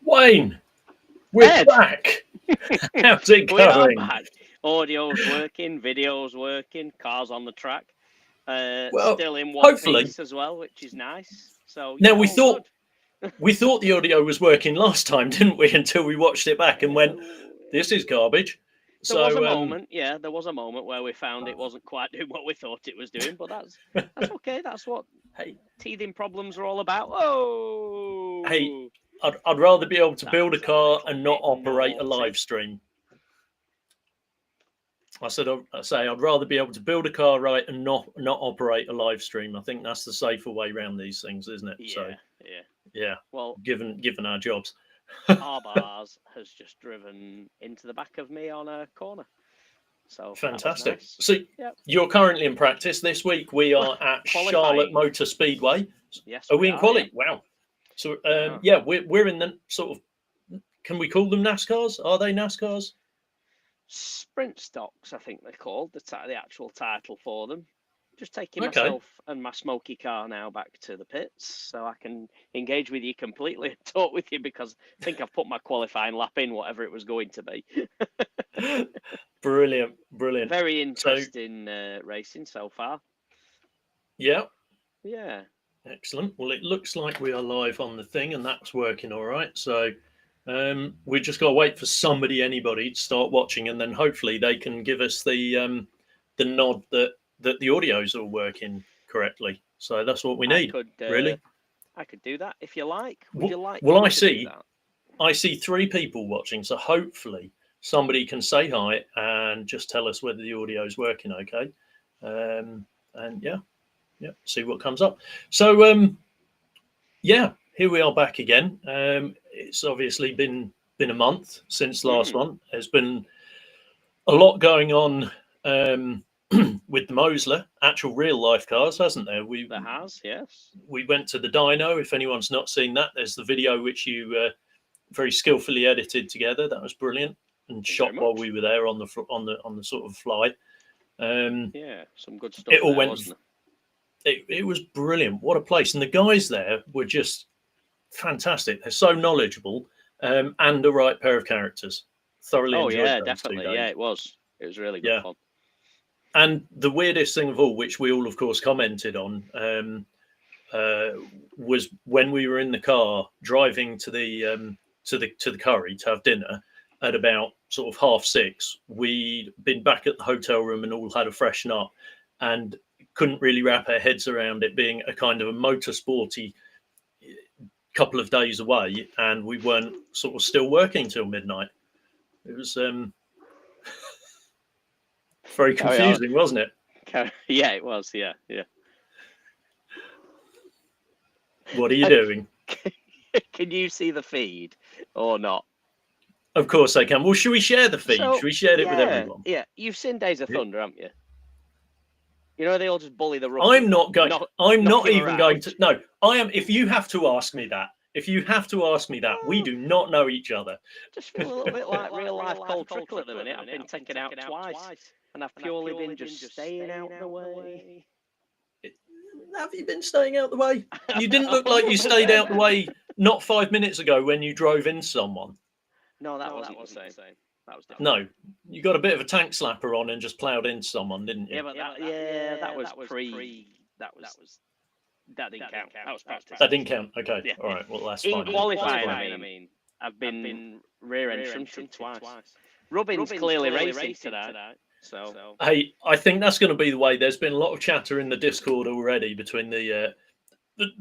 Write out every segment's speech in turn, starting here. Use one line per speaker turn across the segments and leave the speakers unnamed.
Wayne, we're
Ed.
back. How's it
We are
going?
back. Audio's working, video's working, cars on the track.
Well,
Still in one
hopefully.
piece as well, which is nice. So
Now
yeah,
we thought the audio was working last time, didn't we? Until we watched it back and went, "This is garbage."
There was a moment, there was a moment where we found it wasn't quite doing what we thought it was doing, but that's okay. That's what
hey,
teething problems are all about. Oh,
hey, I'd rather be able to build a car and not operate a live stream. I say I'd rather be able to build a car right and not operate a live stream. I think that's the safer way around these things, isn't it?
Yeah,
yeah.
Well,
given our jobs.
our bars has just driven into the back of me on a corner. So
fantastic.
Nice.
So you're currently in practice this week. We are at Charlotte Motor Speedway.
Yes,
are we in quali?
Yeah.
Wow. So we're in the sort of. Can we call them NASCARs? Are they NASCARs?
Sprint stocks, I think they're called. The actual title for them. Just taking myself and my smoky car now back to the pits so I can engage with you completely and talk with you because I think I've put my qualifying lap in, whatever it was going to be.
Brilliant.
Very interesting racing so far.
Yeah.
Excellent.
Well, it looks like we are live on the thing and that's working all right. So we just got to wait for anybody to start watching, and then hopefully they can give us the nod that the audio's all working correctly. So that's what we need. Really,
I could do that if you like. Would you like?
Well, I see 3 people watching, so hopefully somebody can say hi and just tell us whether the audio is working okay. And see what comes up. So here we are back again. It's obviously been a month since the last one. There's been a lot going on with the Mosler, actual real life cars, hasn't there?
There has, yes.
We went to the dyno. If anyone's not seen that, there's the video which you very skillfully edited together. That was brilliant and shot while we were there on the sort of fly.
Some good stuff.
It all went. It was brilliant. What a place! And the guys there were just fantastic. They're so knowledgeable and the right pair of characters. Thoroughly enjoyed those
definitely.
2 days.
Yeah, it was really good fun.
And the weirdest thing of all, which we all of course commented on, was when we were in the car driving to the curry to have dinner at about sort of 6:30. We'd been back at the hotel room and all had a freshen up and couldn't really wrap our heads around it being a kind of a motorsporty couple of days away, and we weren't sort of still working till midnight. It was very confusing, wasn't it?
Yeah, it was. Yeah.
What are you doing?
Can you see the feed or not?
Of course I can. Well, should we share the feed? Should we share it with everyone?
Yeah, you've seen Days of Thunder, haven't you? You know they all just bully the rookie.
I'm not going. I'm not even going to. No, I am. If you have to ask me that, we do not know each other.
Just feel a little bit like real life cold trickle at the minute. I've been taken out twice, and I've purely been just staying out the way.
Have you been staying out the way? You didn't look like you stayed out the way not 5 minutes ago when you drove into someone.
No, that wasn't the same. That was different.
No, you got a bit of a tank slapper on and just ploughed into someone, didn't you?
Yeah, but that was pre. That didn't count. That was practice.
That didn't count. Okay, yeah. All right. Well, that's fine.
In qualifying, I mean, I've been rear entranced twice. Robin's clearly racing today. So
hey, I think that's going to be the way. There's been a lot of chatter in the Discord already between the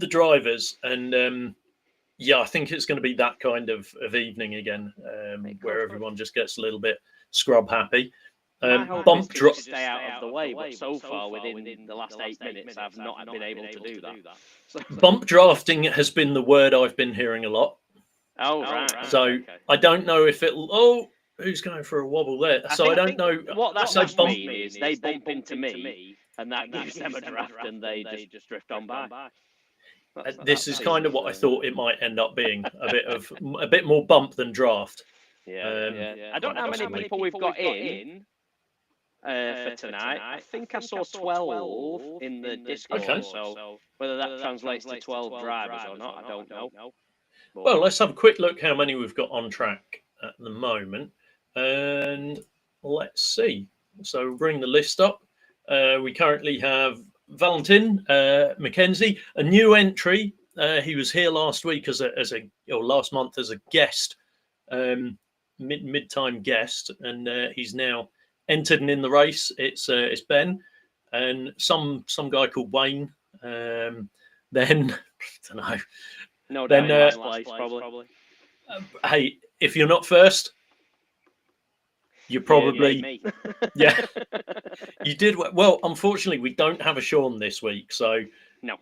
drivers, and I think it's going to be that kind of evening again, where everyone just gets a little bit scrub happy.
Bump drop. Stay out of the way, but so far within the last 8 minutes, I've not been able to do that.
Bump drafting has been the word I've been hearing a lot.
Oh, right.
So I don't know if it'll. Oh, who's going for a wobble there? So I don't know
what that must mean is they bump into me, and that gives them a draft, and they just drift on by.
This is kind of what I thought it might end up being, a bit more bump than draft.
Yeah. I don't know how many people we've got in for tonight. I think I saw 12 in the Discord.
Okay.
So whether that translates to 12 drivers or not, I don't know.
Well, let's have a quick look how many we've got on track at the moment. And let's see. So bring the list up. We currently have Valentin Mackenzie, a new entry. He was here last week or last month as a guest, mid-time guest, and he's now entered and in the race. It's Ben and some guy called Wayne. Then I don't know.
No, then last place probably.
Hey, if you're not first, you're probably
me.
Yeah. You did well. Unfortunately, we don't have a Sean this week, so
no.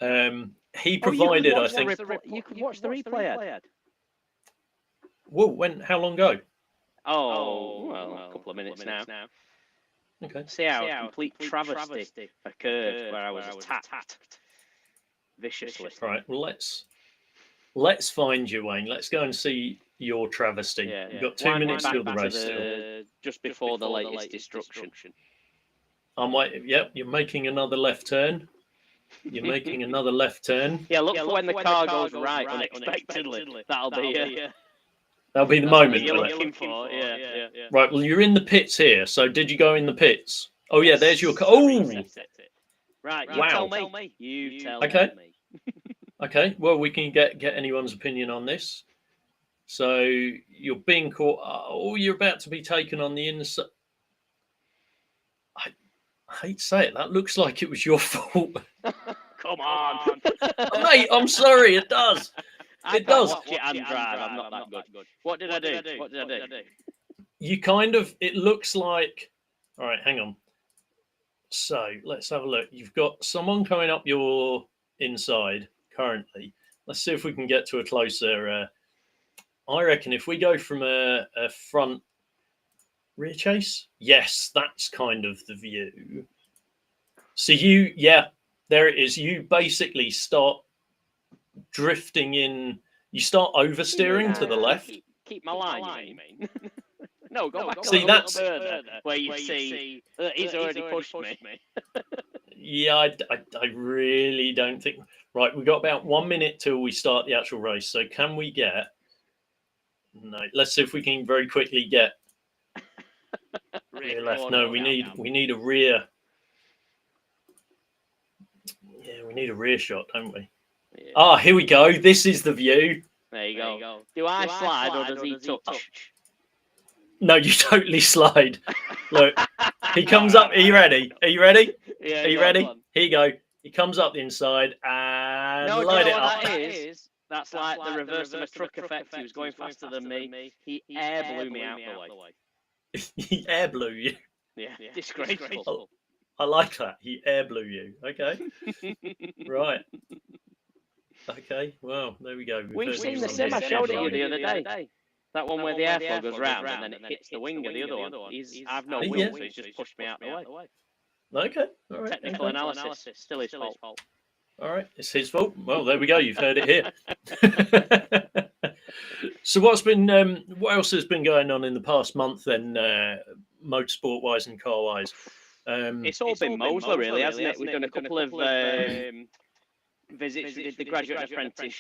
He provided. I think
you could watch the replay. Ed.
Whoa, how long ago?
Well, a couple of minutes now.
Okay.
See how a complete travesty occurred where I was attacked viciously.
Right. Well, let's find you, Wayne. Let's go and see your travesty.
Yeah.
You've got 2 minutes till the race.
Just before the latest destruction.
Yep. You're making another left turn. You're making another left turn.
Yeah. Look for when the car goes right unexpectedly. That'll
be the moment
you're looking for. Yeah.
Right. Well, you're in the pits here. So did you go in the pits? Oh yeah. There's your car. Oh.
Right.
Wow.
Tell me. You tell
Okay.
me.
Okay. Well, we can get anyone's opinion on this. So you're being caught. Oh, you're about to be taken on the inside. I hate to say it. That looks like it was your fault.
Come on,
mate. I'm sorry. It does. It does.
Watch it and drive. I'm not that good. What did I do?
You kind of. It looks like. All right. Hang on. So let's have a look. You've got someone coming up your inside currently. Let's see if we can get to a closer. I reckon if we go from a front rear chase, yes, that's kind of the view. So there it is. You basically start drifting in. You start oversteering to the left.
Keep my line, you mean? No, go back
see,
a little further where you see that he's already pushed me.
Yeah, I really don't think. Right, we've got about 1 minute till we start the actual race. So can we get? No, let's see if we can very quickly get rear left. No, we need a rear. Yeah, we need a rear shot, don't we? Yeah. Here we go. This is the view.
There you go. Do I slide or does he touch?
No, you totally slide. Look, he comes up. Are you ready?
Yeah.
Are you ready? Here you go. He comes up the inside and light it up.
That is? That's like the reverse of a truck effect. He was going faster than me. He air blew me out the way.
He air blew you?
Yeah. Disgraceful.
I like that. He air blew you. Okay. Right. Okay. Well, there we go.
We've seen the sim. I showed you the other day. That one where the airflow goes round and then it hits the wing of the other one. I've no wheel, so he's just pushed me out the way.
Okay. All right.
Technical analysis. Still his fault.
All right. It's his fault. Well, there we go. You've heard it here. So what else has been going on in the past month then, motorsport-wise and car-wise?
It's all been Mosler, really, hasn't it? We've done a couple of visits. We did the Graduate Apprentice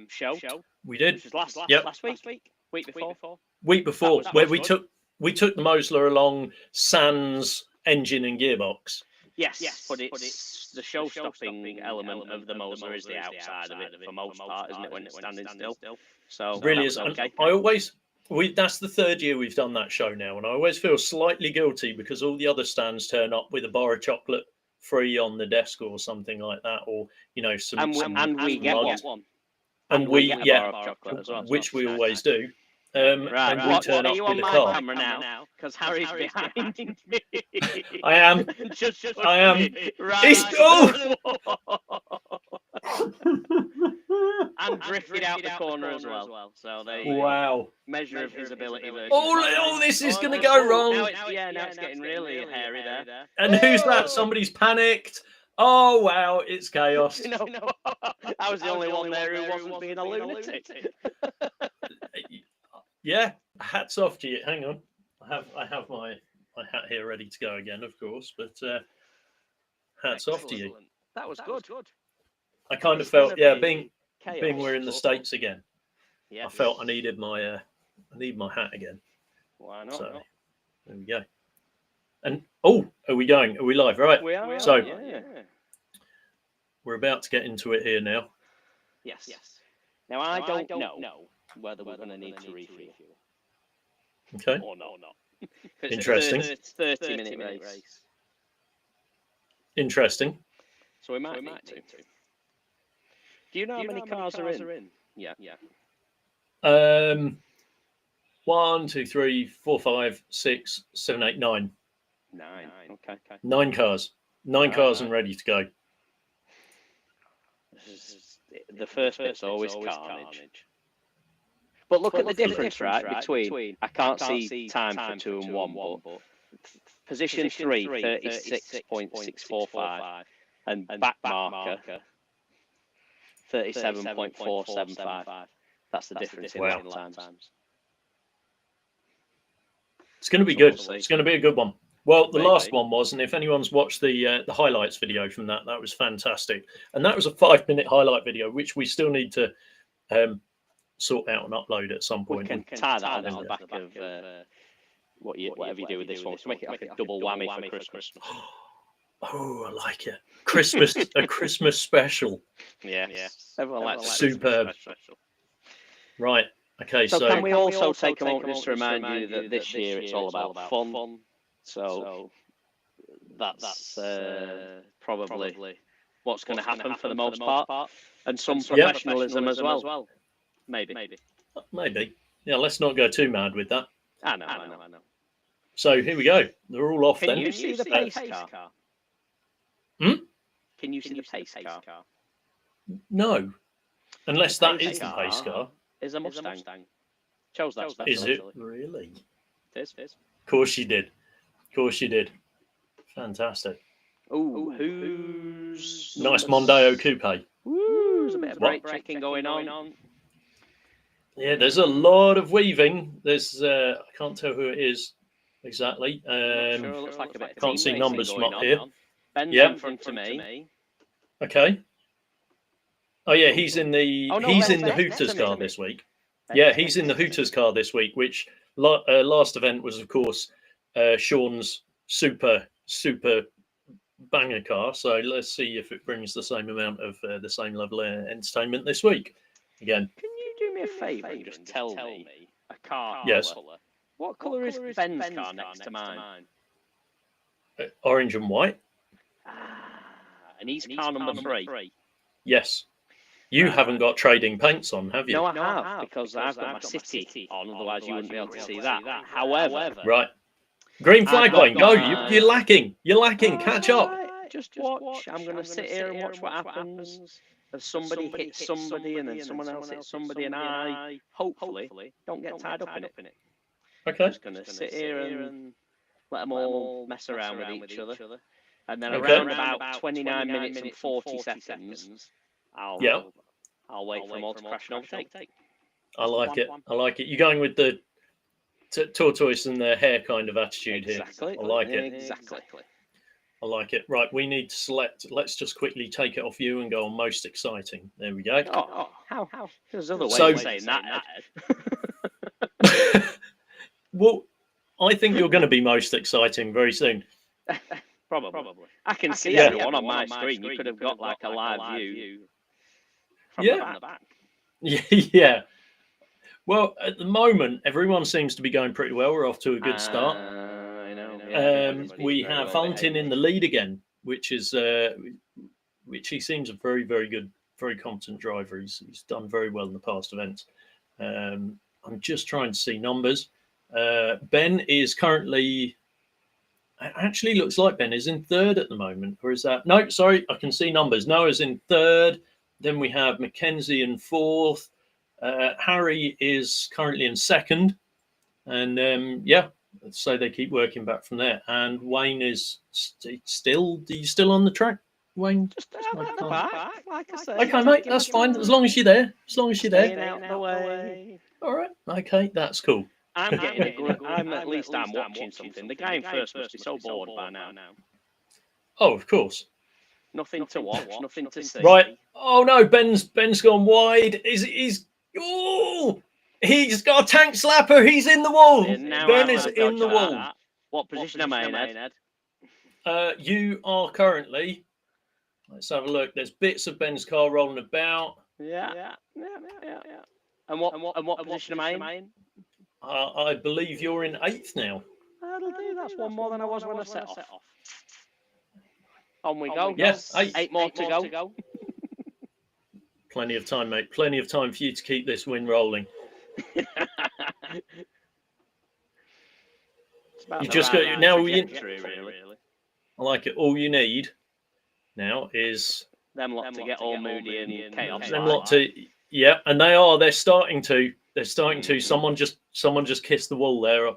show.
We did.
Which was last week? Week before?
Week before, where we took the Mosler along Sans engine and gearbox.
Yes, but it's the show-stopping element of the Mosler is the outside of it for most part, isn't it, when it's standing still? So
really is. Okay. That's the third year we've done that show now, and I always feel slightly guilty because all the other stands turn up with a bar of chocolate free on the desk or something like that, or some
and we get one.
And we get
a bar of chocolate as well,
which we always do.
Right.
And we turn up with a car.
Camera now? Because Harry's behind me.
I am. I am.
Right. And drifted out the corner as well. So there you go. Measure of visibility.
Oh, this is going to go wrong.
Now it's getting really hairy there.
And who's that? Somebody's panicked. Oh, wow, it's chaos.
I was the only one there who wasn't being a lunatic.
Yeah, hats off to you. Hang on. I have my hat here ready to go again, of course, but hats off to you.
That was good.
I kind of felt, being being we're in the States again,
yes.
I felt I needed my hat again.
Why not?
So there we go. And are we going? Are we live? Right.
We are.
So
Yeah.
we're about to get into it here now.
Yes. Now I don't know whether we're going to need to refuel.
Okay.
Or not.
Interesting.
It's 30-minute race.
Interesting.
So we might need to. Do you know how many cars are in? Yeah.
1, 2, 3, 4, 5, 6, 7, 8, 9.
9. Okay.
9 cars. 9 cars and ready to go.
The first bit's always carnage. But look at the difference, right, between I can't see time for 2 and 1, but position 3, 36.645, and back marker 37.475. That's the difference in lap times.
It's going to be good. It's going to be a good one. Well, the last one was, and if anyone's watched the highlights video from that, that was fantastic. And that was a 5-minute highlight video, which we still need to sort out and upload at some point.
We can tie that on the back of whatever you do with this one to make it like a double whammy for Christmas.
Oh, I like it. A Christmas special.
Yeah. Everyone likes
superb.
Special.
Right. Okay.
So can we also take a moment just to remind you that this year it's all about fun. So that's probably what's going to happen for the most part, and some professionalism as well. Maybe.
Yeah. Let's not go too mad with that.
I know.
So here we go. They're all off then.
Can you see the pace car? Can you see the pace car?
No. Unless that is the pace car.
Is a Mustang. Chose that special.
Is it really?
It is.
Of course you did. Fantastic.
Ooh, who's
nice Mondeo coupe.
Woo, there's a bit of brake checking going on.
Yeah, there's a lot of weaving. There's I can't tell who it is exactly.
Sure, looks like a bit.
Can't see numbers from up here.
Ben's in front of me.
Okay. Oh yeah, he's in the Hooters car this week. Yeah, he's in the Hooters car this week, which last event was, of course, Sean's super banger car. So let's see if it brings the same amount of the same level of entertainment this week. Again.
Can you do me a favour and just tell me a car colour? What colour is Ben's car next to mine?
Orange and white.
And he's car number 3.
Yes. You haven't got trading paints on, have you?
No, I have, because I've got my city on, otherwise you wouldn't be able to see that. However...
Right. Green flag line, go. You're lacking. Catch up.
Just watch. I'm going to sit here and watch what happens. If somebody hits somebody and then someone else hits somebody and I, hopefully, don't get tied up in it.
Okay.
I'm just going to sit here and let them all mess around with each other. And then around about 29 minutes and 40 seconds, I'll wait for them all to crash and overtake.
I like it. You're going with the tortoise and the hare kind of attitude here.
Exactly.
I like it.
Exactly.
I like it. Right, we need to select. Let's just quickly take it off you and go on most exciting. There we go.
Oh, how? There's other ways of saying that.
Well, I think you're going to be most exciting very soon.
Probably. I can see everyone on my screen. You could have got like a live view from the back.
Yeah. Well, at the moment, everyone seems to be going pretty well. We're off to a good start.
I know.
We have Valentin in the lead again, which he seems a very, very good, very competent driver. He's done very well in the past events. I'm just trying to see numbers. Ben is currently... Actually, looks like Ben is in third at the moment. Or is that... No, sorry, I can see numbers. Noah's in third. Then we have Mackenzie in fourth. Harry is currently in second. And so they keep working back from there. And Wayne is still on the track, Wayne?
Just out at the back, like I said.
Okay, mate, that's fine. As long as you're there.
Staying out the way.
All right. Okay, that's cool.
I'm at least watching something. The guy in first must be so bored by now.
Oh, of course.
Nothing to watch, nothing to see.
Right. Oh no, Ben's gone wide. He's got a tank slapper. He's in the wall. Ben is in the wall.
What position am I in, Ed?
You are currently. Let's have a look. There's bits of Ben's car rolling about.
Yeah. And what position am I in?
I believe you're in 8th now.
That'll do. That's one more than I was when I set off. On we go.
Yes,
8 more to go.
Plenty of time, mate. Plenty of time for you to keep this win rolling. You just got now.
Really.
I like it. All you need now is
them lot to get all moody and chaos.
Them lot to and they're starting to. Someone just kissed the wall there. I'm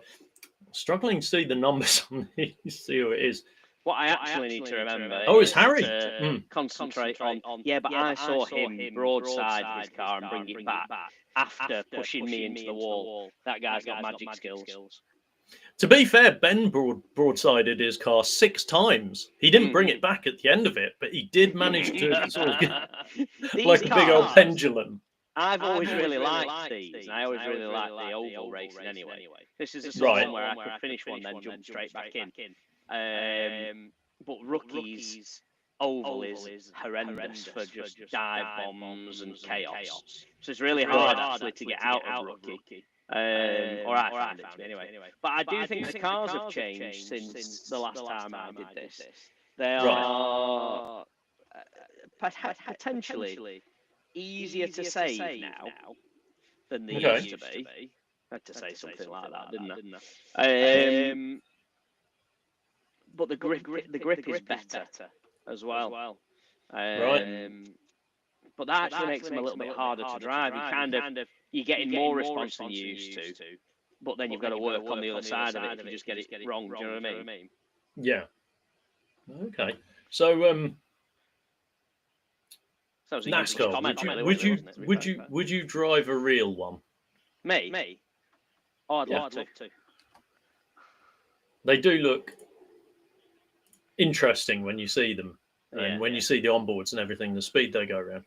struggling to see the numbers on these. See who it is.
What I actually need to remember.
It's Harry.
Concentrate on. Yeah, but I saw him broadside his car and bring it back after pushing me into the wall. That guy's got magic skills.
To be fair, Ben broadsided his car 6 times. He didn't bring it back at the end of it, but he did manage to sort of get like a big old pendulum.
I've always really liked these. I always really liked the oval racing anyway. This is a sort of where I could finish one, then jump straight back in. But rookies oval is horrendous for just dive bombs and chaos. So it's really hard actually to get out of rookie. Or I find it to be anyway. But I do think the cars have changed since the last time I did this. They are potentially easier to save now than they used to be. I had to say something like that, didn't I? But the grip is better as well.
Right.
But that actually makes them a little bit harder to drive. You're getting more response than you used to. But then you've got to work on the other side of it if you just get it wrong. Do you know what I mean?
Yeah. Okay. So NASCAR. Would you drive a real one?
Me? Oh, I'd love to.
They do look interesting when you see them, and when you see the onboards and everything, the speed they go around.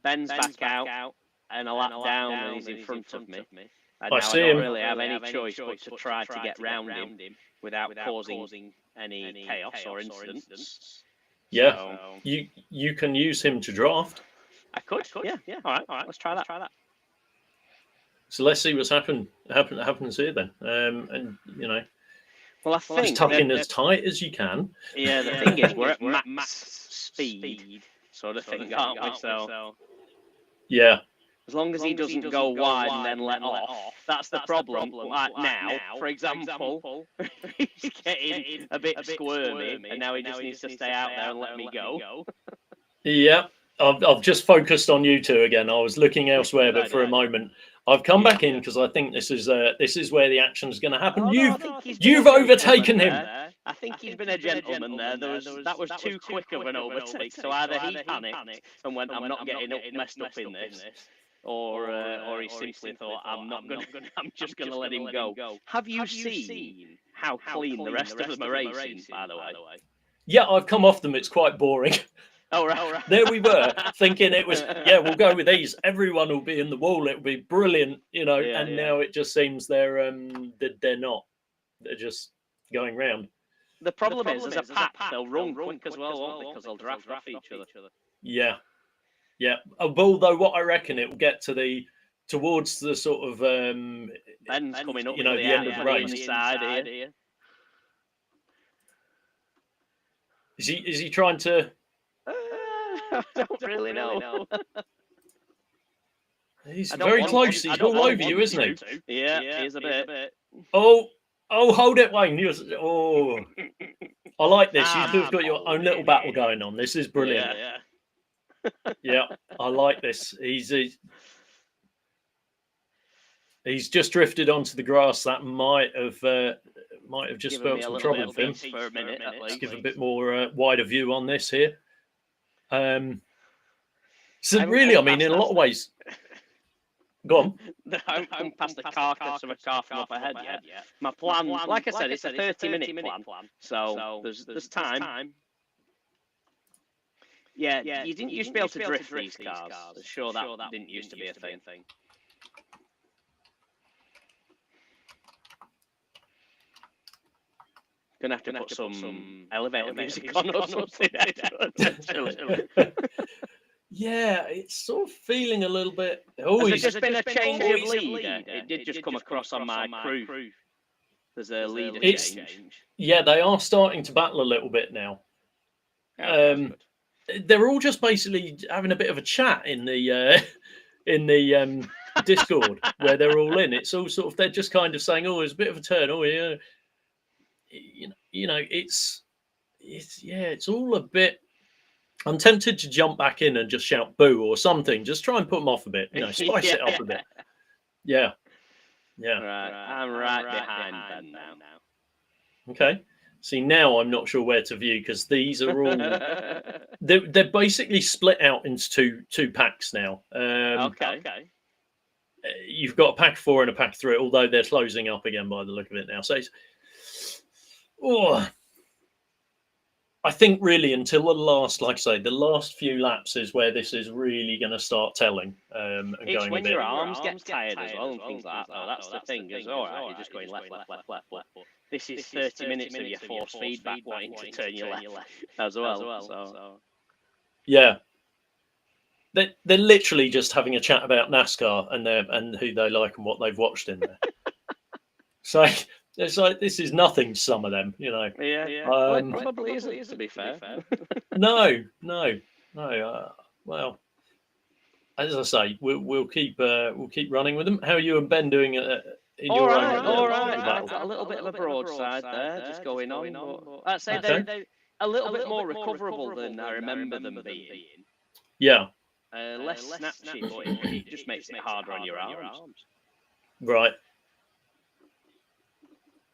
Ben's back out and a lap down, and he's in front of me.
I see him.
I don't really have any choice but to try to get round him without causing any chaos or incidents.
Yeah, so, you can use him to draft.
I could. Yeah. All right. Let's try that.
So let's see what's happens here then. And you know,
well, I think
just tuck in as tight as you can.
Yeah, the thing is, we're at max speed, sort of thing, aren't we? So
yeah.
As long as he doesn't go wide and then let off, that's the problem. Like now, for example, he's getting a bit squirmy, and now he just needs to stay out there and let me go.
Yeah, I've just focused on you two again. I was looking elsewhere, but for a moment, I've come back in because I think this is where the action is going to happen. You've overtaken him.
I think he's been a gentleman there. That was too quick of an overtake. So either he panicked and went, "I'm not getting messed up in this." Or he simply thought, I'm just gonna let him go. Have you seen how clean the rest of them are racing, by the way?
Yeah, I've come off them. It's quite boring.
Oh, right.
There we were, thinking it was, we'll go with these. Everyone will be in the wall. It'll be brilliant, you know. Now it just seems they're not. They're just going round.
The problem is, as a pack, they'll run quick as well, won't they? Because they'll draft off each other.
Yeah. Yeah, although what I reckon it will get towards the sort of
Ben's coming up,
the end of the race.
Here.
Is he trying to?
I don't really know.
He's very close. He's all over you, isn't he?
Yeah, he's a bit.
Oh, hold it, Wayne. I like this. You've got your own little battle going on. This is brilliant.
Yeah.
Yeah, I like this. He's just drifted onto the grass. That might have just spelled some trouble for him.
For a minute,
let's give a bit more wider view on this here. So really, I mean, in a lot of ways. Go on.
I haven't passed the carcass of a car from up ahead yet. My plan, like I said, it's a 30-minute plan. So there's time. Yeah, you didn't used to be able to drift these cars. I'm sure that didn't used to be a thing. Gonna have to put some elevator music on or something.
Yeah, it's sort of feeling a little bit. Oh,
Has there just been a change of leader? It did just come across on my crew. There's a leader change.
Yeah, they are starting to battle a little bit now.
Okay,
they're all just basically having a bit of a chat in the Discord where they're all in. It's all sort of, they're just kind of saying, "Oh, it's a bit of a turn." Oh, yeah, it's all a bit. I'm tempted to jump back in and just shout "boo" or something. Just try and put them off a bit. Spice it up a bit. Yeah.
Right, I'm right behind Ben now.
Okay. See, now I'm not sure where to view because these are all they're basically split out into two packs now.
Okay.
You've got a pack 4 and a pack 3, although they're closing up again by the look of it now. So I think really until the last, like I say, the last few laps is where this is really going to start telling. And
it's
going
when
a bit.
your arms get tired as well and things like that. Though. That's the thing. Is all right, you're just going left. But this is 30 minutes of your force feedback wanting to turn you left as well. So.
Yeah. They're literally just having a chat about NASCAR and who they like and what they've watched in there. So it's like, this is nothing to some of them,
Yeah. Well, it probably isn't, to be fair.
No. Well, as I say, we'll keep running with them. How are you and Ben doing in your own?
All right. I've got a little bit of a broadside there, just going on. But I'd say they're a little bit more recoverable than I remember them being.
Yeah.
Less snatchy, but it just makes it harder on your arms.
Right.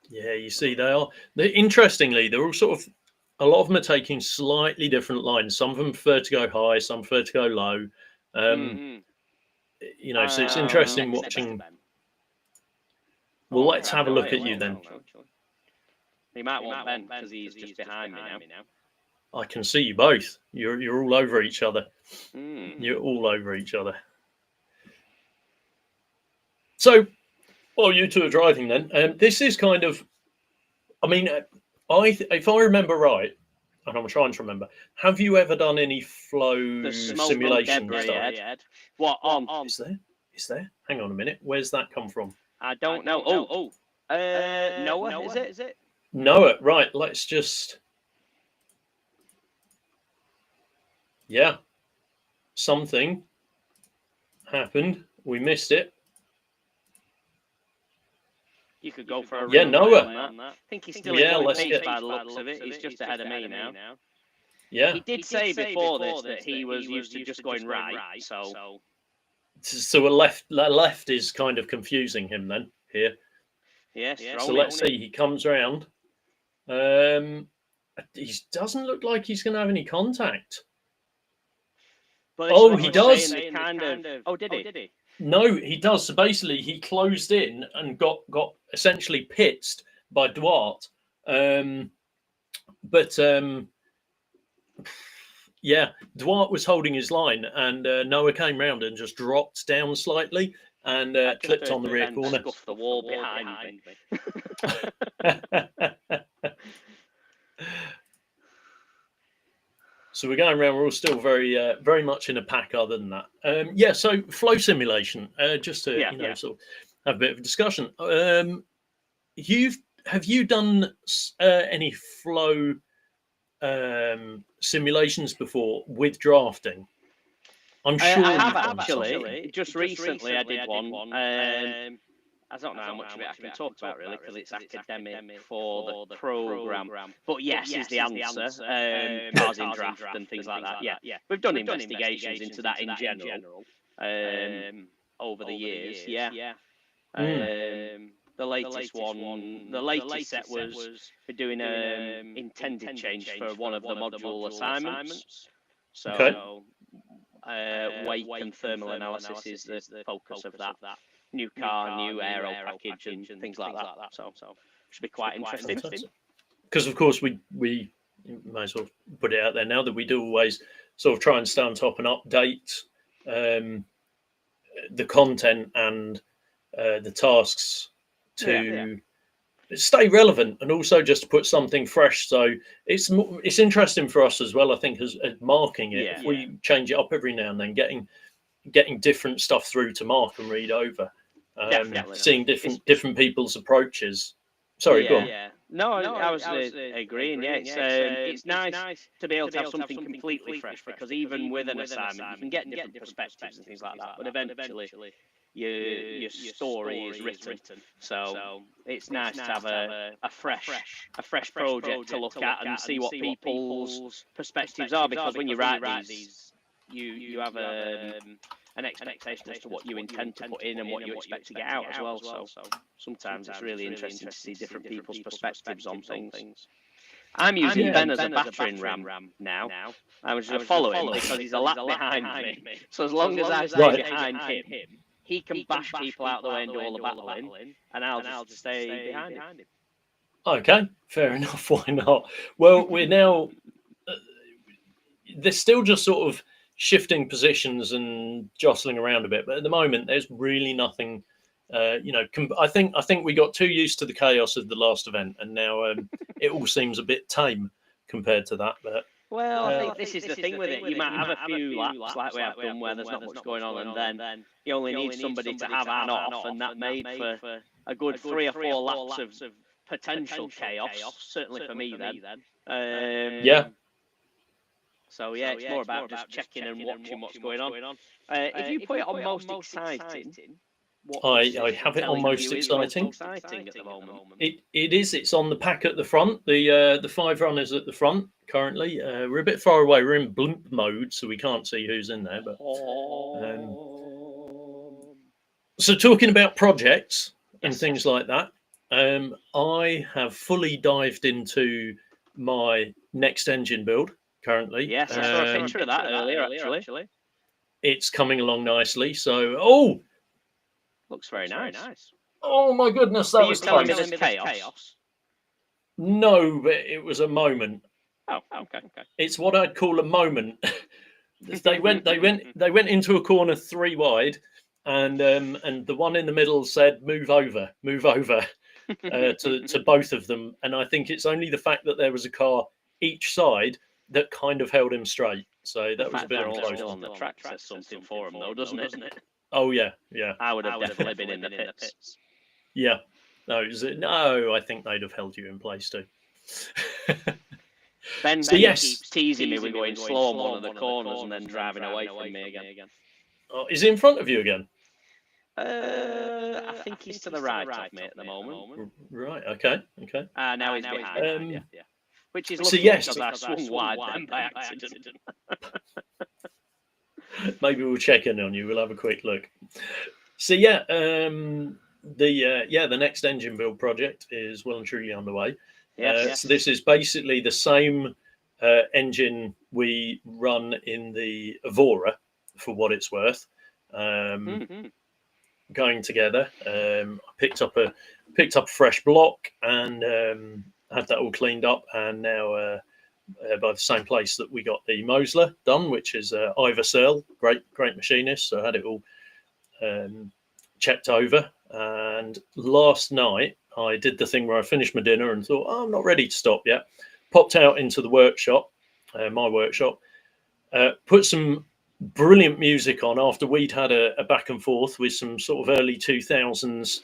Yeah, you see, interestingly, they're all sort of, a lot of them are taking slightly different lines. Some of them prefer to go high, some prefer to go low. So it's interesting watching. Well, let's have a look at you then.
You might want Ben because he's just behind me now.
I can see you both. You're all over each other. You're all over each other. So, while you two are driving, then this is kind of. I mean, if I remember right, and I'm trying to remember, have you ever done any flow simulation stuff?
What on?
Is there? Hang on a minute. Where's that come from?
I don't know. Noah, is it?
Noah, right. Let's just. Yeah. Something happened. We missed it.
You could go for a
Noah.
On that. I think he's still in one piece by the looks of it. He's just ahead of me now.
Yeah.
He did say before this that he was used to just going right. So
a left is kind of confusing him then here.
Yes.
So let's see. He comes round. He doesn't look like he's going to have any contact.
But
he does.
Did he?
No, he does. So basically, he closed in and got essentially pitzed by Duarte. Yeah, Duarte was holding his line, and Noah came round and just dropped down slightly and clipped on the rear corner.
The wall behind me.
So we're going around. We're all still very much in a pack. Other than that, So flow simulation, just to sort of have a bit of a discussion. Have you done any flow simulations before with drafting? I'm sure
I have actually. Just recently, I did one. I don't know how much of it I can talk about really because it's academic for the program. But yes is the answer. Cars in draft and things like that. Yeah. We've done investigations into that in general over the years. Yeah. The latest one, the latest set was we're doing an intended change for one of the module assignments. So weight and thermal analysis is the focus of that. New car, new aero package, and things like that. So should be quite interesting.
Because of course we might as well put it out there now that we do always sort of try and stay on top and update the content and the tasks to stay relevant, and also just to put something fresh. So it's interesting for us as well, I think, as marking it. If we change it up every now and then, getting different stuff through to mark and read over, seeing different people's approaches. Sorry, go on.
Yeah. No, I was agreeing. Yeah, it's nice to be able to have something completely fresh, because even with an assignment, you can get different perspectives and things like that. But eventually, your story is written. So it's nice to have a fresh project to look at and see what people's perspectives are. Because when you write these, you have an expectation as to what you intend to put in and what you expect to get out as well. So sometimes it's really interesting to see different people's perspectives on things. I'm using Ben as a battering ram now. I'm just going to follow him because he's a lap behind me. So as long as I stay behind him, he can bash people out the way and do all the battling, and I'll just stay behind him.
Okay, fair enough. Why not? Well, we're now... they're still just sort of shifting positions and jostling around a bit, but at the moment there's really nothing. I think we got too used to the chaos of the last event, and now it all seems a bit tame compared to that. But
I think this is the thing with it. You might have a few laps like we have done where there's not much going on, and then you only need somebody to have an off, and that made for a good 3 or 4 laps of potential chaos. Certainly for me then. So it's more about just checking and watching what's going on. If you put it on most exciting,
I have it on most exciting
at the moment.
It is. It's on the pack at the front. The 5 runners at the front currently. We're a bit far away. We're in blimp mode, so we can't see who's in there. But so talking about projects and things like that, I have fully dived into my next engine build currently.
Yes, I saw a picture of that earlier, actually.
It's coming along nicely. So,
looks very nice.
Oh my goodness, that was
telling me there's chaos.
No, but it was a moment.
Oh, okay.
It's what I'd call a moment. They went into a corner 3 wide, and the one in the middle said, "Move over," to both of them. And I think it's only the fact that there was a car each side that kind of held him straight. So that was a bit of a close
on the track says something for him, though, doesn't it?
Oh yeah.
I would have definitely been in the pits.
Yeah. No, I think they'd have held you in place too.
Ben keeps teasing me with going slow on one of the corners and then driving away from me again.
Oh, is he in front of you again?
I think he's to the right of me at the moment.
Right. Okay.
Now he's behind. Yeah. Which is
lucky
because I swung wide then by accident.
Maybe we'll check in on you. We'll have a quick look. So the next engine build project is well and truly underway. So this is basically the same engine we run in the Evora, for what it's worth. Going together, I picked up a fresh block and had that all cleaned up, and now by the same place that we got the Mosler done, which is Ivor Searle, great machinist. So I had it all checked over, and last night I did the thing where I finished my dinner and thought, I'm not ready to stop yet. Popped out into the workshop, my workshop, put some brilliant music on after we'd had a back and forth with some sort of early 2000s.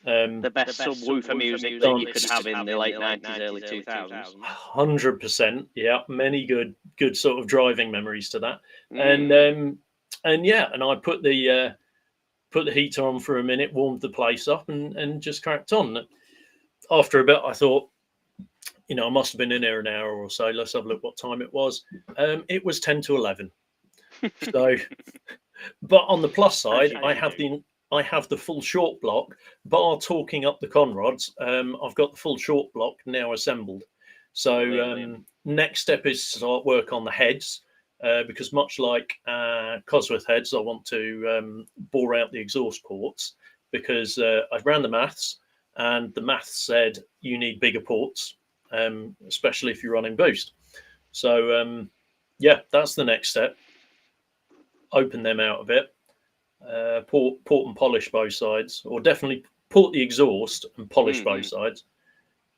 The best subwoofer music that you could have in the late 90s, early 2000s.
100%. Yeah, many good sort of driving memories to that. And I put the heater on for a minute, warmed the place up, and just cracked on. After a bit, I thought, I must have been in there an hour or so. Let's have a look what time it was. It was 10 to 11. So, but on the plus side, I have the full short block, bar talking up the conrods. I've got the full short block now assembled. So next step is to start work on the heads, because much like Cosworth heads, I want to bore out the exhaust ports, because I ran the maths, and the maths said you need bigger ports, especially if you're running boost. So yeah, that's the next step. Open them out a bit. Port and polish both sides, or definitely port the exhaust and polish both sides.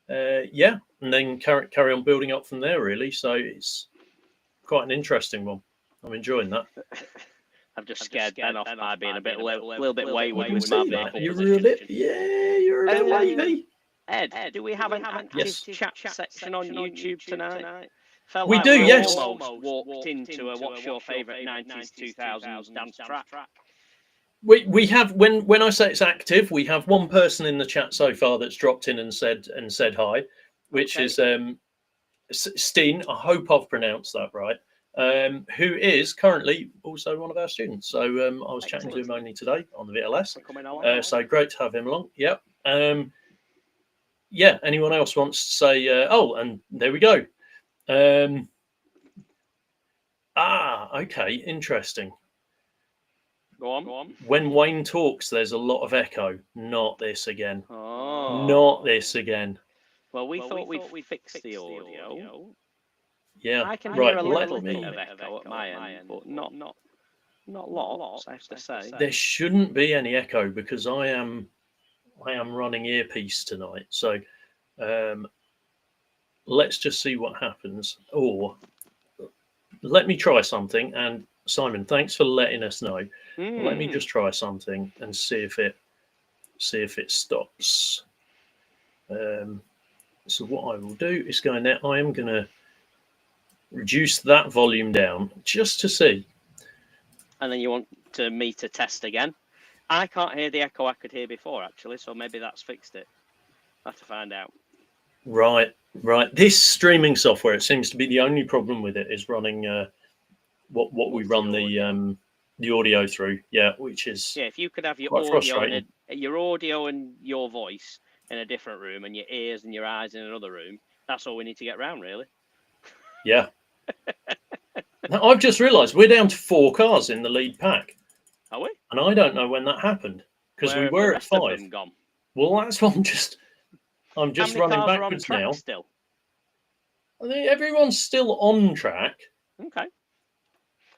Yeah, and then carry on building up from there, really. So it's quite an interesting one. I'm enjoying that.
I've just scared Ben off by being a little bit wayward with
my
vehicle
position. You're a bit wavy.
Ed, do we have an active chat section on YouTube tonight? Felt
we
like
do, yes.
Almost walked into a what's your favourite 90s, 2000s dance track.
We have, when I say it's active, we have one person in the chat so far that's dropped in and said hi, which is Steen. I hope I've pronounced that right. Who is currently also one of our students. So I was chatting to him only today on the VLS. So great to have him along. Yep. Yeah. Anyone else wants to say? And there we go. Okay. Interesting.
Go on.
When Wayne talks, there's a lot of echo. Not this again. Not this again.
Well, we thought we'd fix the audio.
Yeah,
I can hear a little bit of echo at my end, but not lots, I have to say.
There shouldn't be any echo because I am running earpiece tonight. So let's just see what happens. Or let me try something. And Simon, thanks for letting us know. Let me just try something and see if it stops. So what I will do is go in there. I am going to reduce that volume down just to see.
And then you want me to test again? I can't hear the echo I could hear before, actually, so maybe that's fixed it. I'll have to find out.
Right. This streaming software, it seems to be the only problem with it is running what we run the audio through. Yeah, which is
if you could have your audio and your voice in a different room and your ears and your eyes in another room, that's all we need to get round, really.
Yeah. Now, I've just realised we're down to 4 cars in the lead pack.
Are we?
And I don't know when that happened because we were at 5.
Gone?
Well, that's what I'm just running backwards now.
Still?
I think everyone's still on track.
Okay.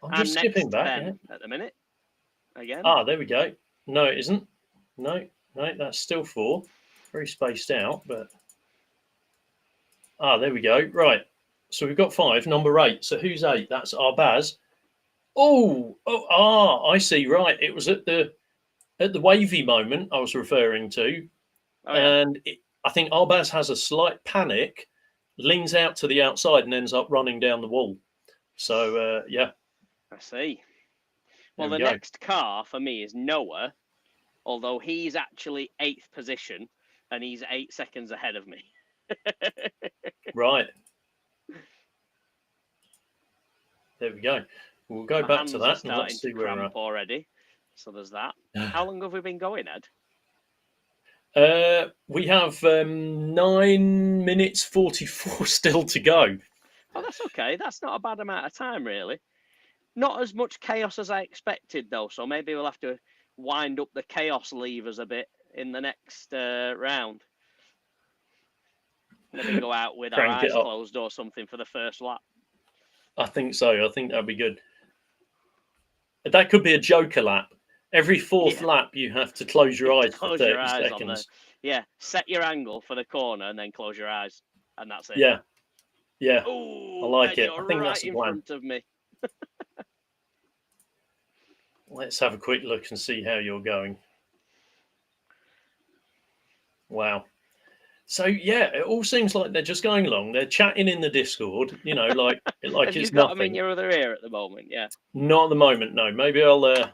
I'm just skipping back
at the minute. Again.
There we go. No, it isn't. No, that's still 4. Very spaced out, but there we go. Right. So we've got 5, number 8. So who's 8? That's Arbaz. I see. Right. It was at the wavy moment I was referring to. And I think Arbaz has a slight panic, leans out to the outside and ends up running down the wall. So, yeah.
I see. Well, the next car for me is Noah, although he's actually 8th position and he's 8 seconds ahead of me.
Right. There we go. We'll go back to that and let's see where we're at.
Already. So there's that. How long have we been going, Ed?
We have 9 minutes 44 still to go.
Oh, that's okay. That's not a bad amount of time, really. Not as much chaos as I expected, though. So maybe we'll have to wind up the chaos levers a bit in the next round. Maybe go out with our eyes closed or something for the first lap.
I think so. I think that'd be good. That could be a joker lap. Every 4th lap, you have to close your eyes for 30 seconds.
Set your angle for the corner and then close your eyes, and that's it.
Yeah.
Ooh,
I like it.
I
think that's the plan.
In front of me.
Let's have a quick look and see how you're going. Wow. So yeah, it all seems like they're just going along. They're chatting in the Discord, like
Have
it's
you got
nothing.
them in your other ear at the moment? Yeah.
Not at the moment, no. Maybe I'll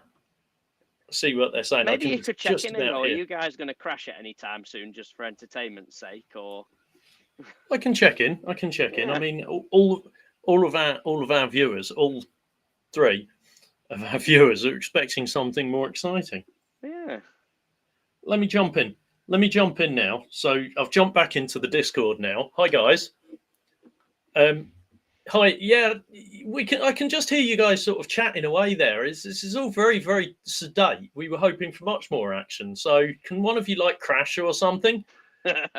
see what they're saying.
Maybe you could check in and go, are you guys going to crash at any time soon, just for entertainment's sake, or?
I can check in. I mean, all of our viewers, all 3 of our viewers, are expecting something more exciting.
Yeah.
Let me jump in now. So I've jumped back into the Discord now. Hi guys. Hi. Yeah, I can just hear you guys sort of chatting away there. This is all very, very sedate. We were hoping for much more action. So can one of you crash or something,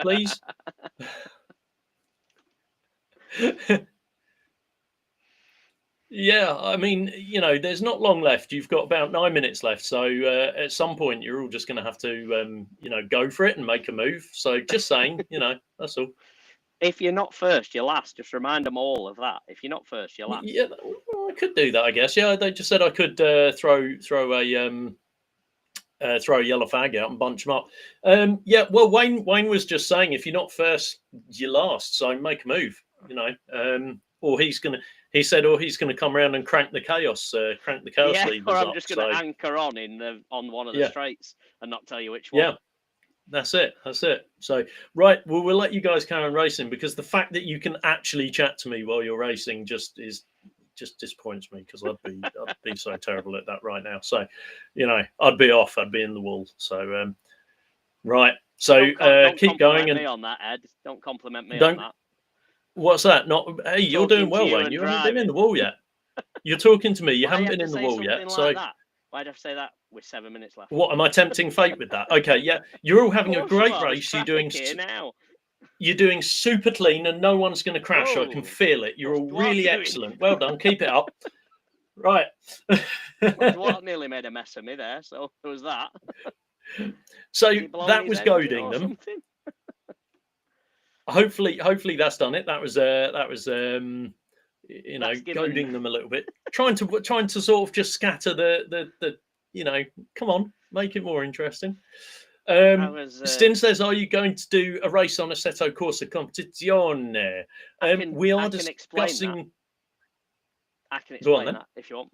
please? Yeah, I mean, there's not long left. You've got about 9 minutes left. So at some point, you're all just going to have to, go for it and make a move. So just saying, that's all.
If you're not first, you're last. Just remind them all of that. If you're not first, you're last.
Yeah, well, I could do that, I guess. Yeah, they just said I could throw a yellow fag out and bunch them up. Yeah, well, Wayne was just saying if you're not first, you're last. So make a move, or he said, or he's gonna come around and crank the chaos leaders
or I'm
up.
just going to anchor on one of the straights and not tell you which one.
Yeah. That's it. So, right, well, we'll let you guys carry on racing, because the fact that you can actually chat to me while you're racing just disappoints me, because I'd be so terrible at that right now. So, I'd be off. I'd be in the wool. So, right. So
don't
keep going.
And me on that, Ed. Don't compliment me on that.
What's that? Not. Hey, you're doing well, Wayne. You haven't been in the wool yet. You're talking to me. You haven't been in the wool yet. So.
Why'd I have to say that with 7 minutes left?
What, am I tempting fate with that? Okay, yeah. You're all having a great race. You're doing super clean, and no one's going to crash. I can feel it. You're all really excellent. Well done. Keep it up. Right.
Dwart nearly made a mess of me there, so there was that.
So that was goading them. Hopefully that's done it. That was goading them a little bit, trying to sort of just scatter the come on, make it more interesting. Stin says, are you going to do a race on Assetto Corsa Competizione? We are discussing.
I can explain that if you want.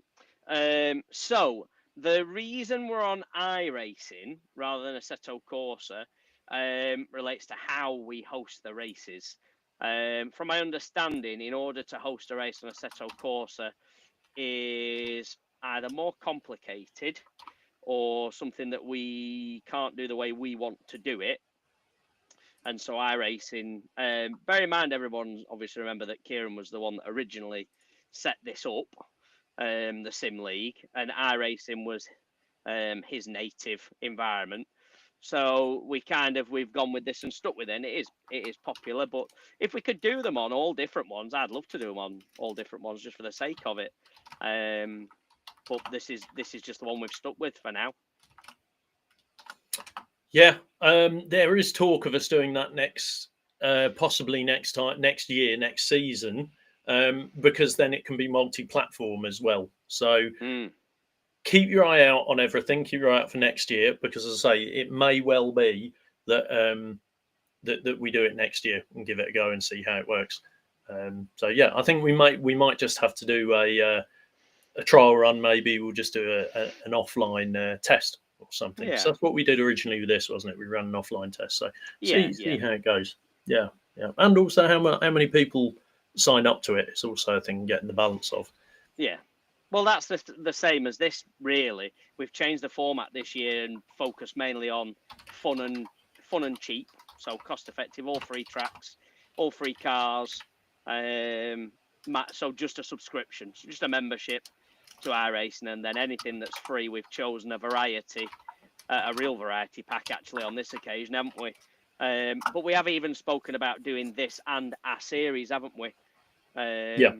So the reason we're on iRacing rather than Assetto Corsa relates to how we host the races. From my understanding, in order to host a race on Assetto Corsa is either more complicated or something that we can't do the way we want to do it. And so iRacing, bear in mind, everyone obviously remember that Kieran was the one that originally set this up, the Sim League, and iRacing was his native environment. So we've gone with this and stuck with it. And it is popular, but if we could do them on all different ones, I'd love to do them on all different ones just for the sake of it. But this is just the one we've stuck with for now.
Yeah, there is talk of us doing that possibly next year, next season, because then it can be multi-platform as well. So keep your eye out on everything. Keep your eye out for next year, because, as I say, it may well be that that we do it next year and give it a go and see how it works. So yeah, I think we might just have to do a trial run. Maybe we'll just do an offline test or something. Yeah. So that's what we did originally with this, wasn't it? We ran an offline test. So see how it goes. Yeah. And also how many people sign up to it. It's also a thing getting the balance of.
Yeah. Well, that's the same as this, really. We've changed the format this year and focused mainly on fun and cheap. So cost effective, all free tracks, all free cars. So just a subscription, just a membership to iRacing, and then anything that's free, we've chosen a real variety pack actually on this occasion, haven't we? But we have even spoken about doing this and a series, haven't we?
Yeah.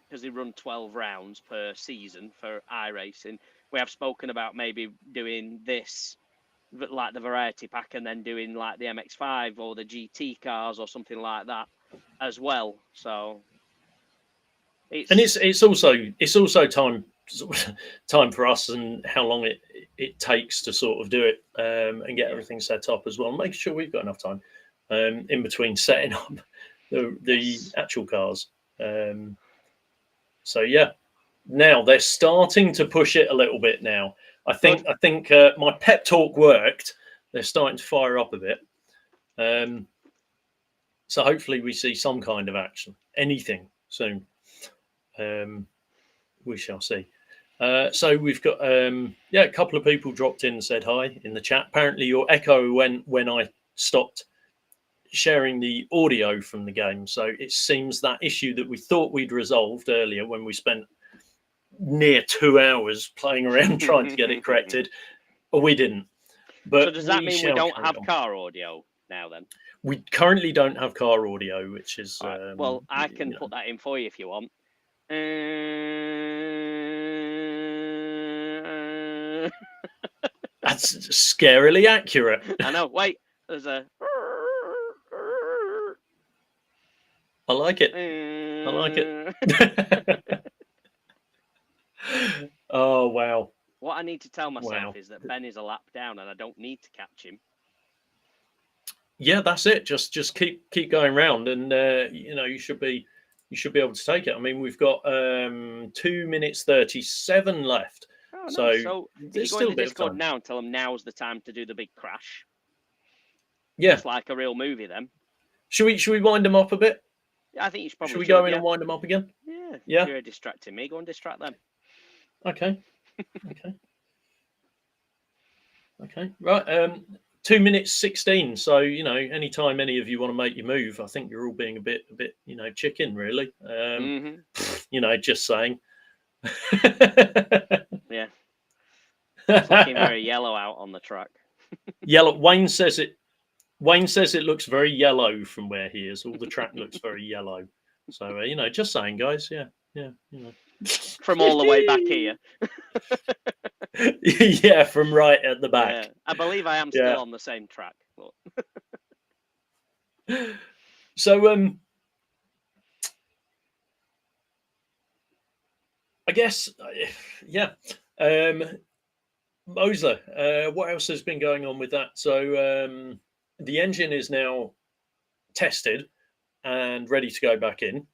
Because they run 12 rounds per season for iRacing. We have spoken about maybe doing this, like the variety pack, and then doing like the MX-5 or the GT cars or something like that as well. So
it's also time for us and how long it takes to sort of do it and get everything set up as well, making sure we've got enough time in between setting up the actual cars. So yeah, now they're starting to push it a little bit now. I think my pep talk worked. They're starting to fire up a bit. So hopefully we see some kind of action, anything soon. We shall see. So we've got a couple of people dropped in and said hi in the chat. Apparently your echo went when I stopped sharing the audio from the game. So it seems that issue that we thought we'd resolved earlier, when we spent near 2 hours playing around trying to get it corrected, we didn't. But
so does that mean we don't have car audio now then?
We currently don't have car audio, which is
well, I can put that in for you if you want.
That's scarily accurate.
I know. Wait, there's a.
I like it. I like it. Oh, wow.
What I need to tell myself is that Ben is a lap down and I don't need to catch him.
Yeah, that's it. Just keep going round, and you should be able to take it. I mean, we've got 2 minutes 37 left.
Oh,
so
nice. So if you go in the Discord
time
now and tell them now's the time to do the big crash.
Yeah,
just like a real movie. Then
should we wind them up a bit?
Yeah, I think you should probably.
Should we go in and wind them up again?
Yeah.
Yeah.
You're distracting me. Go and distract them.
Okay. Okay. Right. 2 minutes 16. So anytime any of you want to make your move, I think you're all being a bit chicken, really. Just saying.
Yeah. It's looking very yellow out on the track.
Yellow. Wayne says it looks very yellow from where he is. All the track looks very yellow. So just saying, guys. Yeah.
From all the way back here.
Yeah, from right at the back.
Yeah. I believe I am still on the same track.
So I guess Moser, what else has been going on with that? So the engine is now tested and ready to go back in.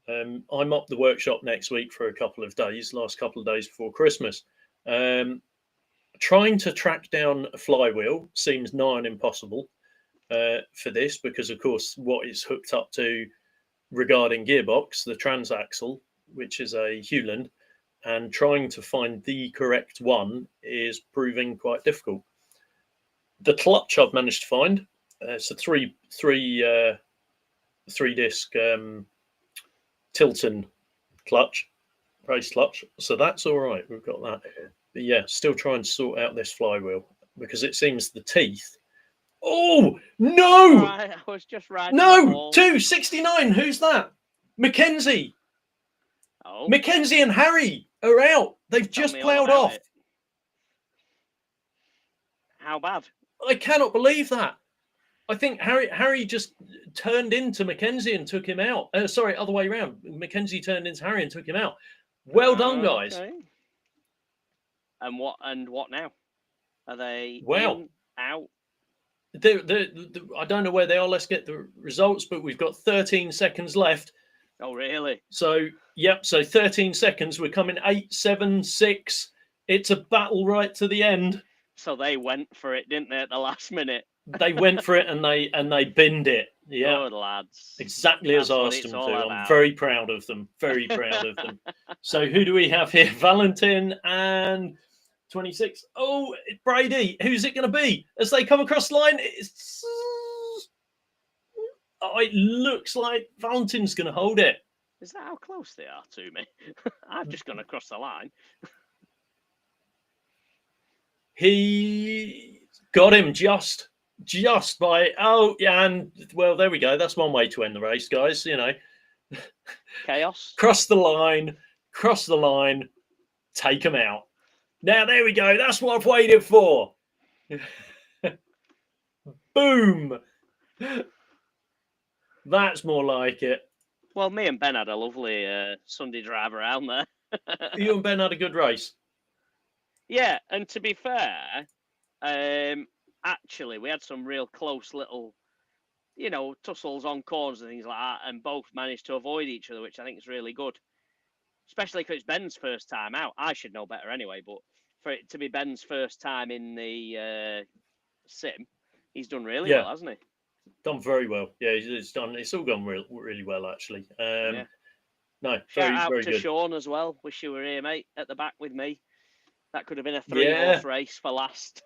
I'm up the workshop next week for a couple of days, last couple of days before Christmas. Trying to track down a flywheel seems nigh on impossible for this, because of course what it's hooked up to regarding gearbox, the transaxle, which is a Hewland, and trying to find the correct one is proving quite difficult. The clutch I've managed to find. It's a three disc Tilton clutch, race clutch, so that's all right. We've got that. But yeah, still trying to sort out this flywheel, because it seems the teeth. Oh no!
Right, I was just riding.
No, 269. Who's that? Mackenzie.
Oh,
Mackenzie and Harry are out. They've just ploughed off.
How bad?
I cannot believe that. I think Harry just turned into Mackenzie and took him out. Sorry, other way around. Mackenzie turned into Harry and took him out. Well done, guys.
Okay. And what now? Are they
in,
out?
I don't know where they are. Let's get the results, but we've got 13 seconds left.
Oh, really?
So, yep. So 13 seconds. We're coming 8, 7, 6. It's a battle right to the end.
So they went for it, didn't they, at the last minute?
They went for it and they binned it. Yeah,
good lads.
Exactly as I asked them to. I'm very proud of them. Very proud of them. So who do we have here? Valentin and 26. Oh, Brady. Who's it going to be as they come across the line? It looks like Valentin's going to hold it.
Is that how close they are to me? I've just gone across the line.
He got him just by and well, there we go. That's one way to end the race, guys.
Chaos.
Cross the line, take him out. Now there we go. That's what I've waited for. Boom. That's more like it.
Well, me and Ben had a lovely Sunday drive around there.
You and Ben had a good race.
Yeah, and to be fair, actually, we had some real close little, tussles on corners and things like that, and both managed to avoid each other, which I think is really good. Especially because it's Ben's first time out. I should know better anyway, but for it to be Ben's first time in the sim, he's done really well, hasn't he?
Done very well. Yeah, it's done. It's all gone really well, actually. No,
shout out
very
to
good.
Sean as well. Wish you were here, mate, at the back with me. That could have been a 3-horse race for last.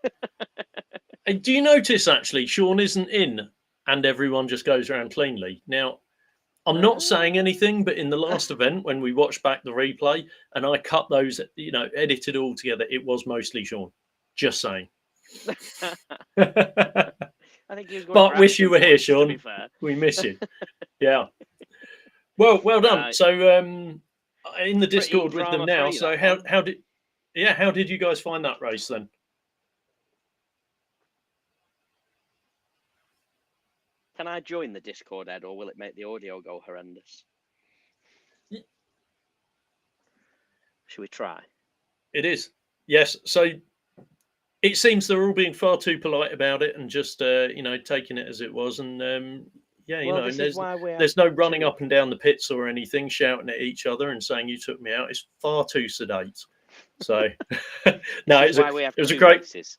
Do you notice, actually, Sean isn't in and everyone just goes around cleanly? Now, I'm not saying anything, but in the last event, when we watched back the replay and I cut those, edited all together, it was mostly Sean. Just saying.
I think he was going
but wish you were here, Sean. We miss you. Yeah. Well done. Right. So in the Discord with them now. So how did you guys find that race then?
Can I join the Discord, Ed, or will it make the audio go horrendous? Should we try?
It is. Yes. So it seems they're all being far too polite about it and just taking it as it was. And there's no running up and down the pits or anything, shouting at each other and saying you took me out. It's far too sedate. So no, it was a great races.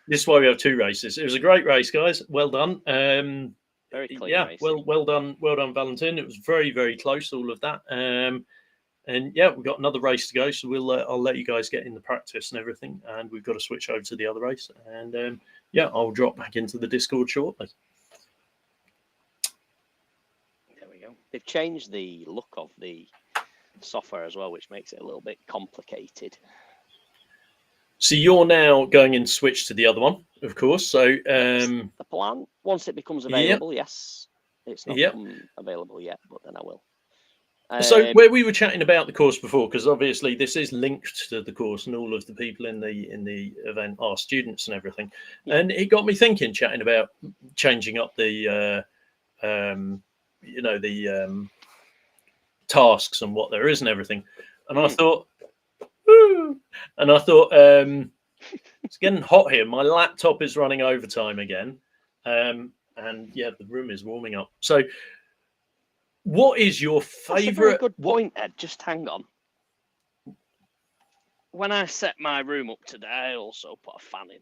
This is why we have 2 races. It was a great race, guys. Well done.
Very clean racing.
well done, Valentin. It was very, very close, all of that. And yeah, we've got another race to go, so I'll let you guys get in the practice and everything, and we've got to switch over to the other race. And I'll drop back into the Discord shortly.
There we go. They've changed the look of the software as well, which makes it a little bit complicated.
So you're now going in to switch to the other one, of course. So
that's the plan. Once it becomes available, yes. It's not become available yet, but then I will.
So where we were chatting about the course before, because obviously this is linked to the course, and all of the people in the event are students and everything, and it got me thinking, chatting about changing up the tasks and what there is and everything, and I thought, it's getting hot here. My laptop is running overtime again, and yeah, the room is warming up. So. What is your favourite?
That's a very good point, Ed. Just hang on. When I set my room up today, I also put a fan in.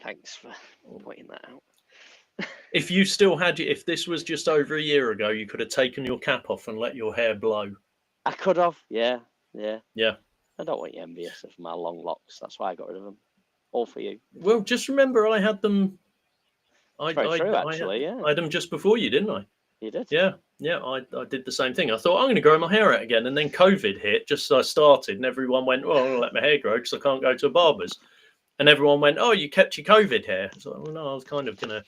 Thanks for pointing that out.
If you still had it, if this was just over a year ago, you could have taken your cap off and let your hair blow.
I could have, yeah.
I
don't want you envious of my long locks. That's why I got rid of them. All for you.
Well, just remember, I had them.
I had
them just before you, didn't I?
You did.
Yeah, I did the same thing. I thought I'm going to grow my hair out again, and then COVID hit just as I started, and everyone went, "Well, I'm going to let my hair grow because I can't go to a barber's." And everyone went, "Oh, you kept your COVID hair." So, well, no, I was kind of going to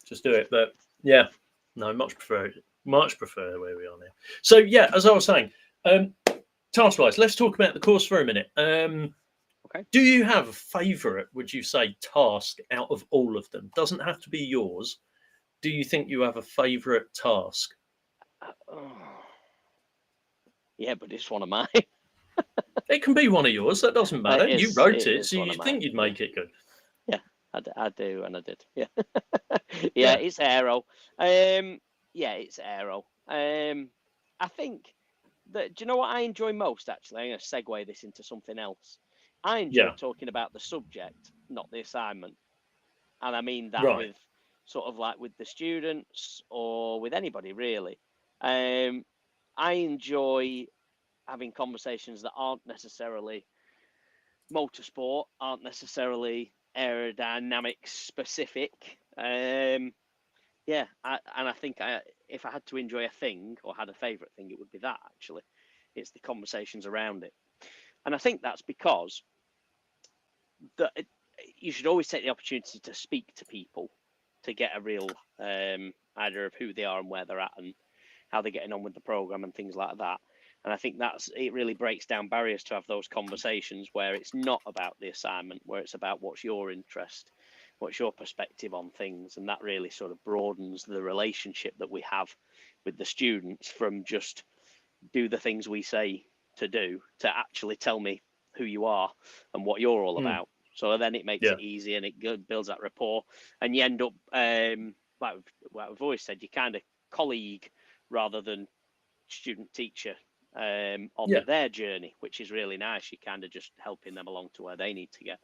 just do it, but yeah, no, much prefer where we are now. So yeah, as I was saying, task-wise, let's talk about the course for a minute.
Okay.
Do you have a favourite? Would you say task out of all of them? Doesn't have to be yours. Do you think you have a favourite task?
Yeah, but it's one of mine.
It can be one of yours. That doesn't matter. You wrote it, so you think you'd make it good.
Yeah, I do, and I did. Yeah, yeah, it's Aero. It's Aero. I think that. Do you know what I enjoy most? Actually, I'm going to segue this into something else. I enjoy talking about the subject, not the assignment, and I mean that with. Sort of like with the students or with anybody really. I enjoy having conversations that aren't necessarily motorsport, aren't necessarily aerodynamics specific. And I think if I had to enjoy a thing or had a favourite thing, it would be that actually. It's the conversations around it. And I think that's because you should always take the opportunity to speak to people to get a real idea of who they are and where they're at and how they're getting on with the program and things like that. And I think it really breaks down barriers to have those conversations where it's not about the assignment, where it's about what's your interest, what's your perspective on things. And that really sort of broadens the relationship that we have with the students from just do the things we say to do to actually tell me who you are and what you're all about. So then it makes it easy and it builds that rapport, and you end up, like we've always said, you're kind of colleague rather than student teacher on their journey, which is really nice. You're kind of just helping them along to where they need to get.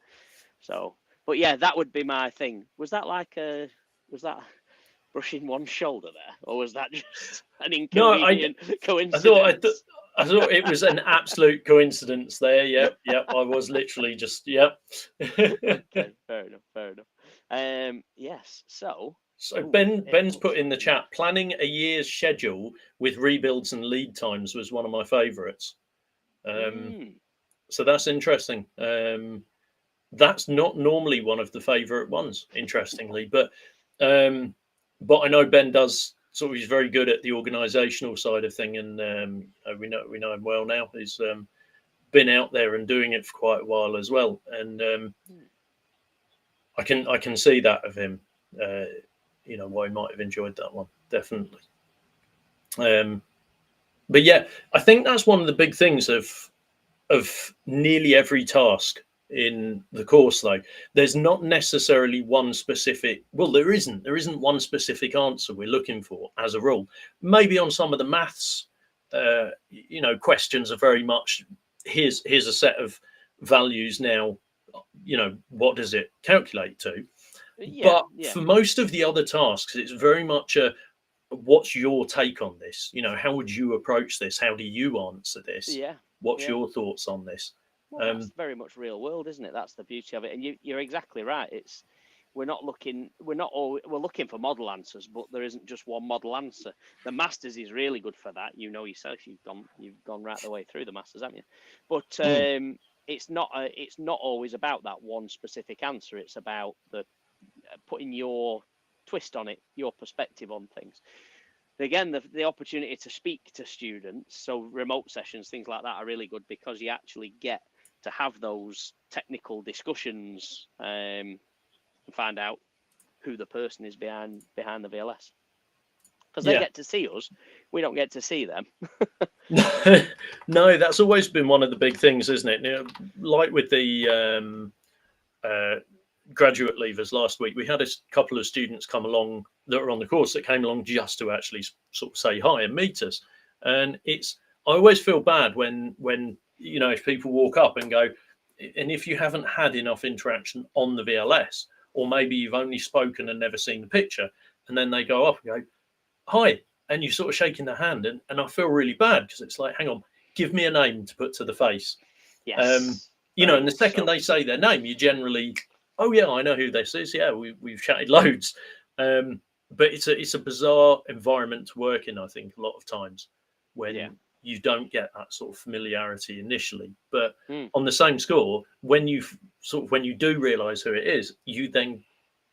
So, but yeah, that would be my thing. Was that brushing one's shoulder there, or was that just an inconvenient coincidence?
I thought it was an absolute coincidence there. Yep. I was literally just,
Okay, fair enough. Yes. So
Ben's put in the chat, planning a year's schedule with rebuilds and lead times was one of my favourites. So that's interesting. That's not normally one of the favourite ones, interestingly, but I know Ben does sort of he's very good at the organisational side of thing, and we know him well now. He's been out there and doing it for quite a while as well, and I can see that of him. Why he might have enjoyed that one, definitely. But yeah, I think that's one of the big things of nearly every task in the course, though. There's not necessarily one specific, well, there isn't one specific answer we're looking for as a rule. Maybe on some of the maths, questions are very much, here's a set of values now, what does it calculate to? But for most of the other tasks, it's very much what's your take on this? How would you approach this? How do you answer this? What's your thoughts on this?
Well, that's very much real world, isn't it? That's the beauty of it. And you're exactly right. We're looking for model answers, but there isn't just one model answer. The Masters is really good for that. You know yourself, you've gone right the way through the Masters, haven't you? But it's not always about that one specific answer. It's about putting your twist on it, your perspective on things. Again, the opportunity to speak to students, so remote sessions, things like that, are really good because you actually get to have those technical discussions and find out who the person is behind the VLS. Because they get to see us, we don't get to see them.
No, that's always been one of the big things, isn't it? Like with the graduate leavers last week, we had a couple of students come along that were on the course that came along just to actually sort of say hi and meet us. And I always feel bad when if people walk up and go, and if you haven't had enough interaction on the VLS, or maybe you've only spoken and never seen the picture, and then they go up and go, hi, and you're sort of shaking their hand, and I feel really bad because it's like, hang on, give me a name to put to the face.
Yes.
And the second they say their name, you generally, oh yeah, I know who this is. Yeah, we've chatted loads. But it's a bizarre environment to work in, I think, a lot of times when you don't get that sort of familiarity initially. But on the same score, when you do realise who it is, you then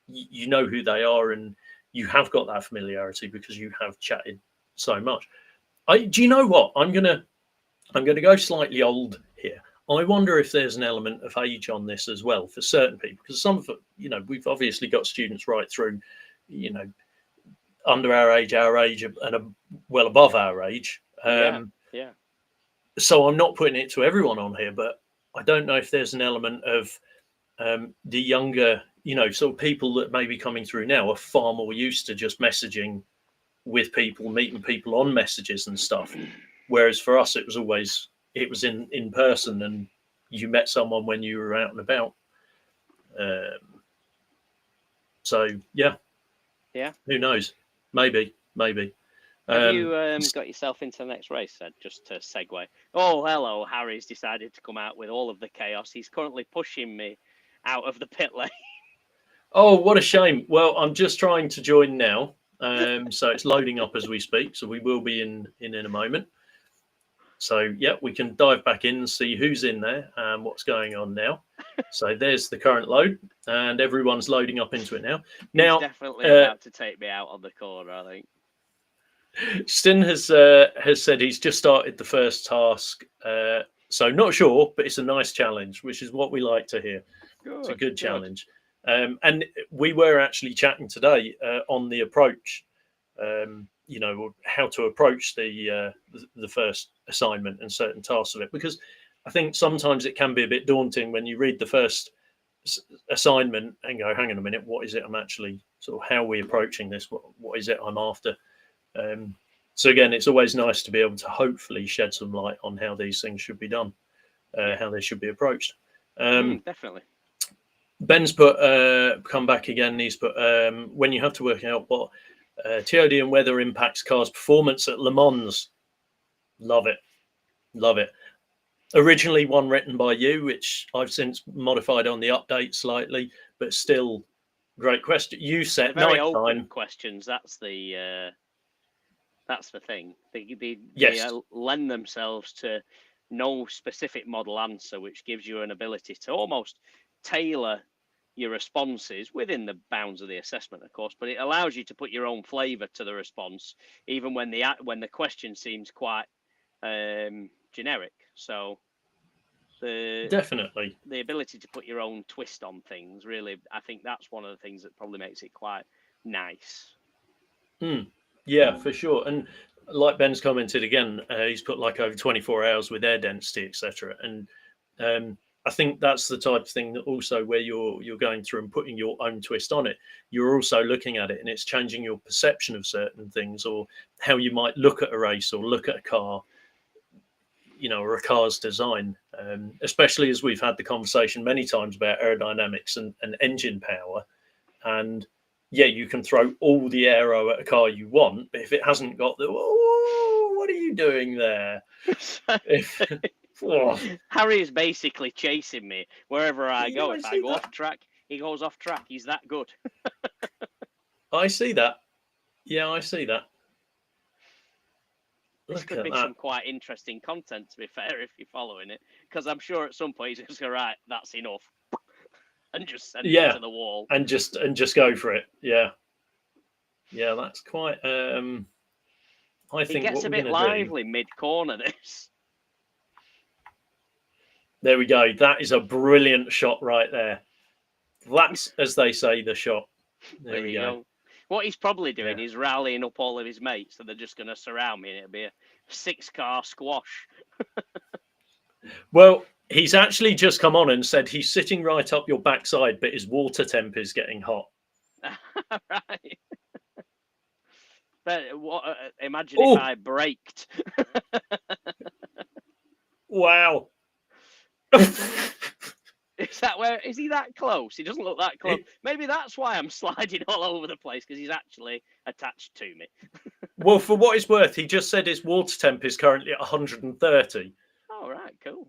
you know who they are, and you have got that familiarity because you have chatted so much. Do you know what? I'm gonna go slightly old here. I wonder if there's an element of age on this as well for certain people, because some of it, we've obviously got students right through, under our age, and well above our age. So I'm not putting it to everyone on here, but I don't know if there's an element of the younger, sort of people that may be coming through now are far more used to just messaging with people, meeting people on messages and stuff. Whereas for us, it was in person, and you met someone when you were out and about. So yeah, who knows? Maybe.
Have you got yourself into the next race, Ed? Just to segue. Oh, hello, Harry's decided to come out with all of the chaos. He's currently pushing me out of the pit lane.
Oh, what a shame. Well, I'm just trying to join now. So it's loading up as we speak. So we will be in a moment. So yeah, we can dive back in and see who's in there and what's going on now. So there's the current load, and everyone's loading up into it now. Now,
he's definitely about to take me out on the corner, I think.
Stin has said he's just started the first task, so not sure, but it's a nice challenge, which is what we like to hear. It's a good challenge. And we were actually chatting today on the approach, how to approach the first assignment and certain tasks of it, because I think sometimes it can be a bit daunting when you read the first assignment and go, hang on a minute, what is it I'm actually how are we approaching this? What is it I'm after? So again, it's always nice to be able to hopefully shed some light on how these things should be done, how they should be approached.
Definitely.
Ben's put come back again. He's put when you have to work out what TOD and weather impacts cars' performance at Le Mans. Love it. Originally one written by you, which I've since modified on the update slightly, but still great question. You said
very open questions. That's the thing. They lend themselves to no specific model answer, which gives you an ability to almost tailor your responses within the bounds of the assessment, of course, but it allows you to put your own flavour to the response, even when the question seems quite generic. So
Definitely.
the ability to put your own twist on things, really, I think that's one of the things that probably makes it quite nice.
Yeah, for sure. And like Ben's commented again, he's put like over 24 hours with air density, etc. And I think that's the type of thing that also where you're going through and putting your own twist on it. You're also looking at it, and it's changing your perception of certain things, or how you might look at a race or look at a car, or a car's design. Especially as we've had the conversation many times about aerodynamics and engine power, and yeah, you can throw all the aero at a car you want, but if it hasn't got the, oh, what are you doing there?
Harry is basically chasing me wherever I go. If I go off track, he goes off track. He's that good.
I see that. Yeah, I see that.
This could be some quite interesting content, to be fair, if you're following it, because I'm sure at some point he's just going, right, that's enough, and just send it to the wall,
and just go for it. Yeah, that's quite. I think
it gets a bit lively mid corner. This.
There we go. That is a brilliant shot right there. That's, as they say, the shot. There we go.
What he's probably doing is rallying up all of his mates, so they're just going to surround me, and it'll be a 6-car squash.
Well, he's actually just come on and said he's sitting right up your backside, but his water temp is getting hot.
Right. But imagine if I braked.
Wow.
Is he that close? He doesn't look that close. Maybe that's why I'm sliding all over the place, because he's actually attached to me.
Well, for what it's worth, he just said his water temp is currently at 130.
Oh, right, cool.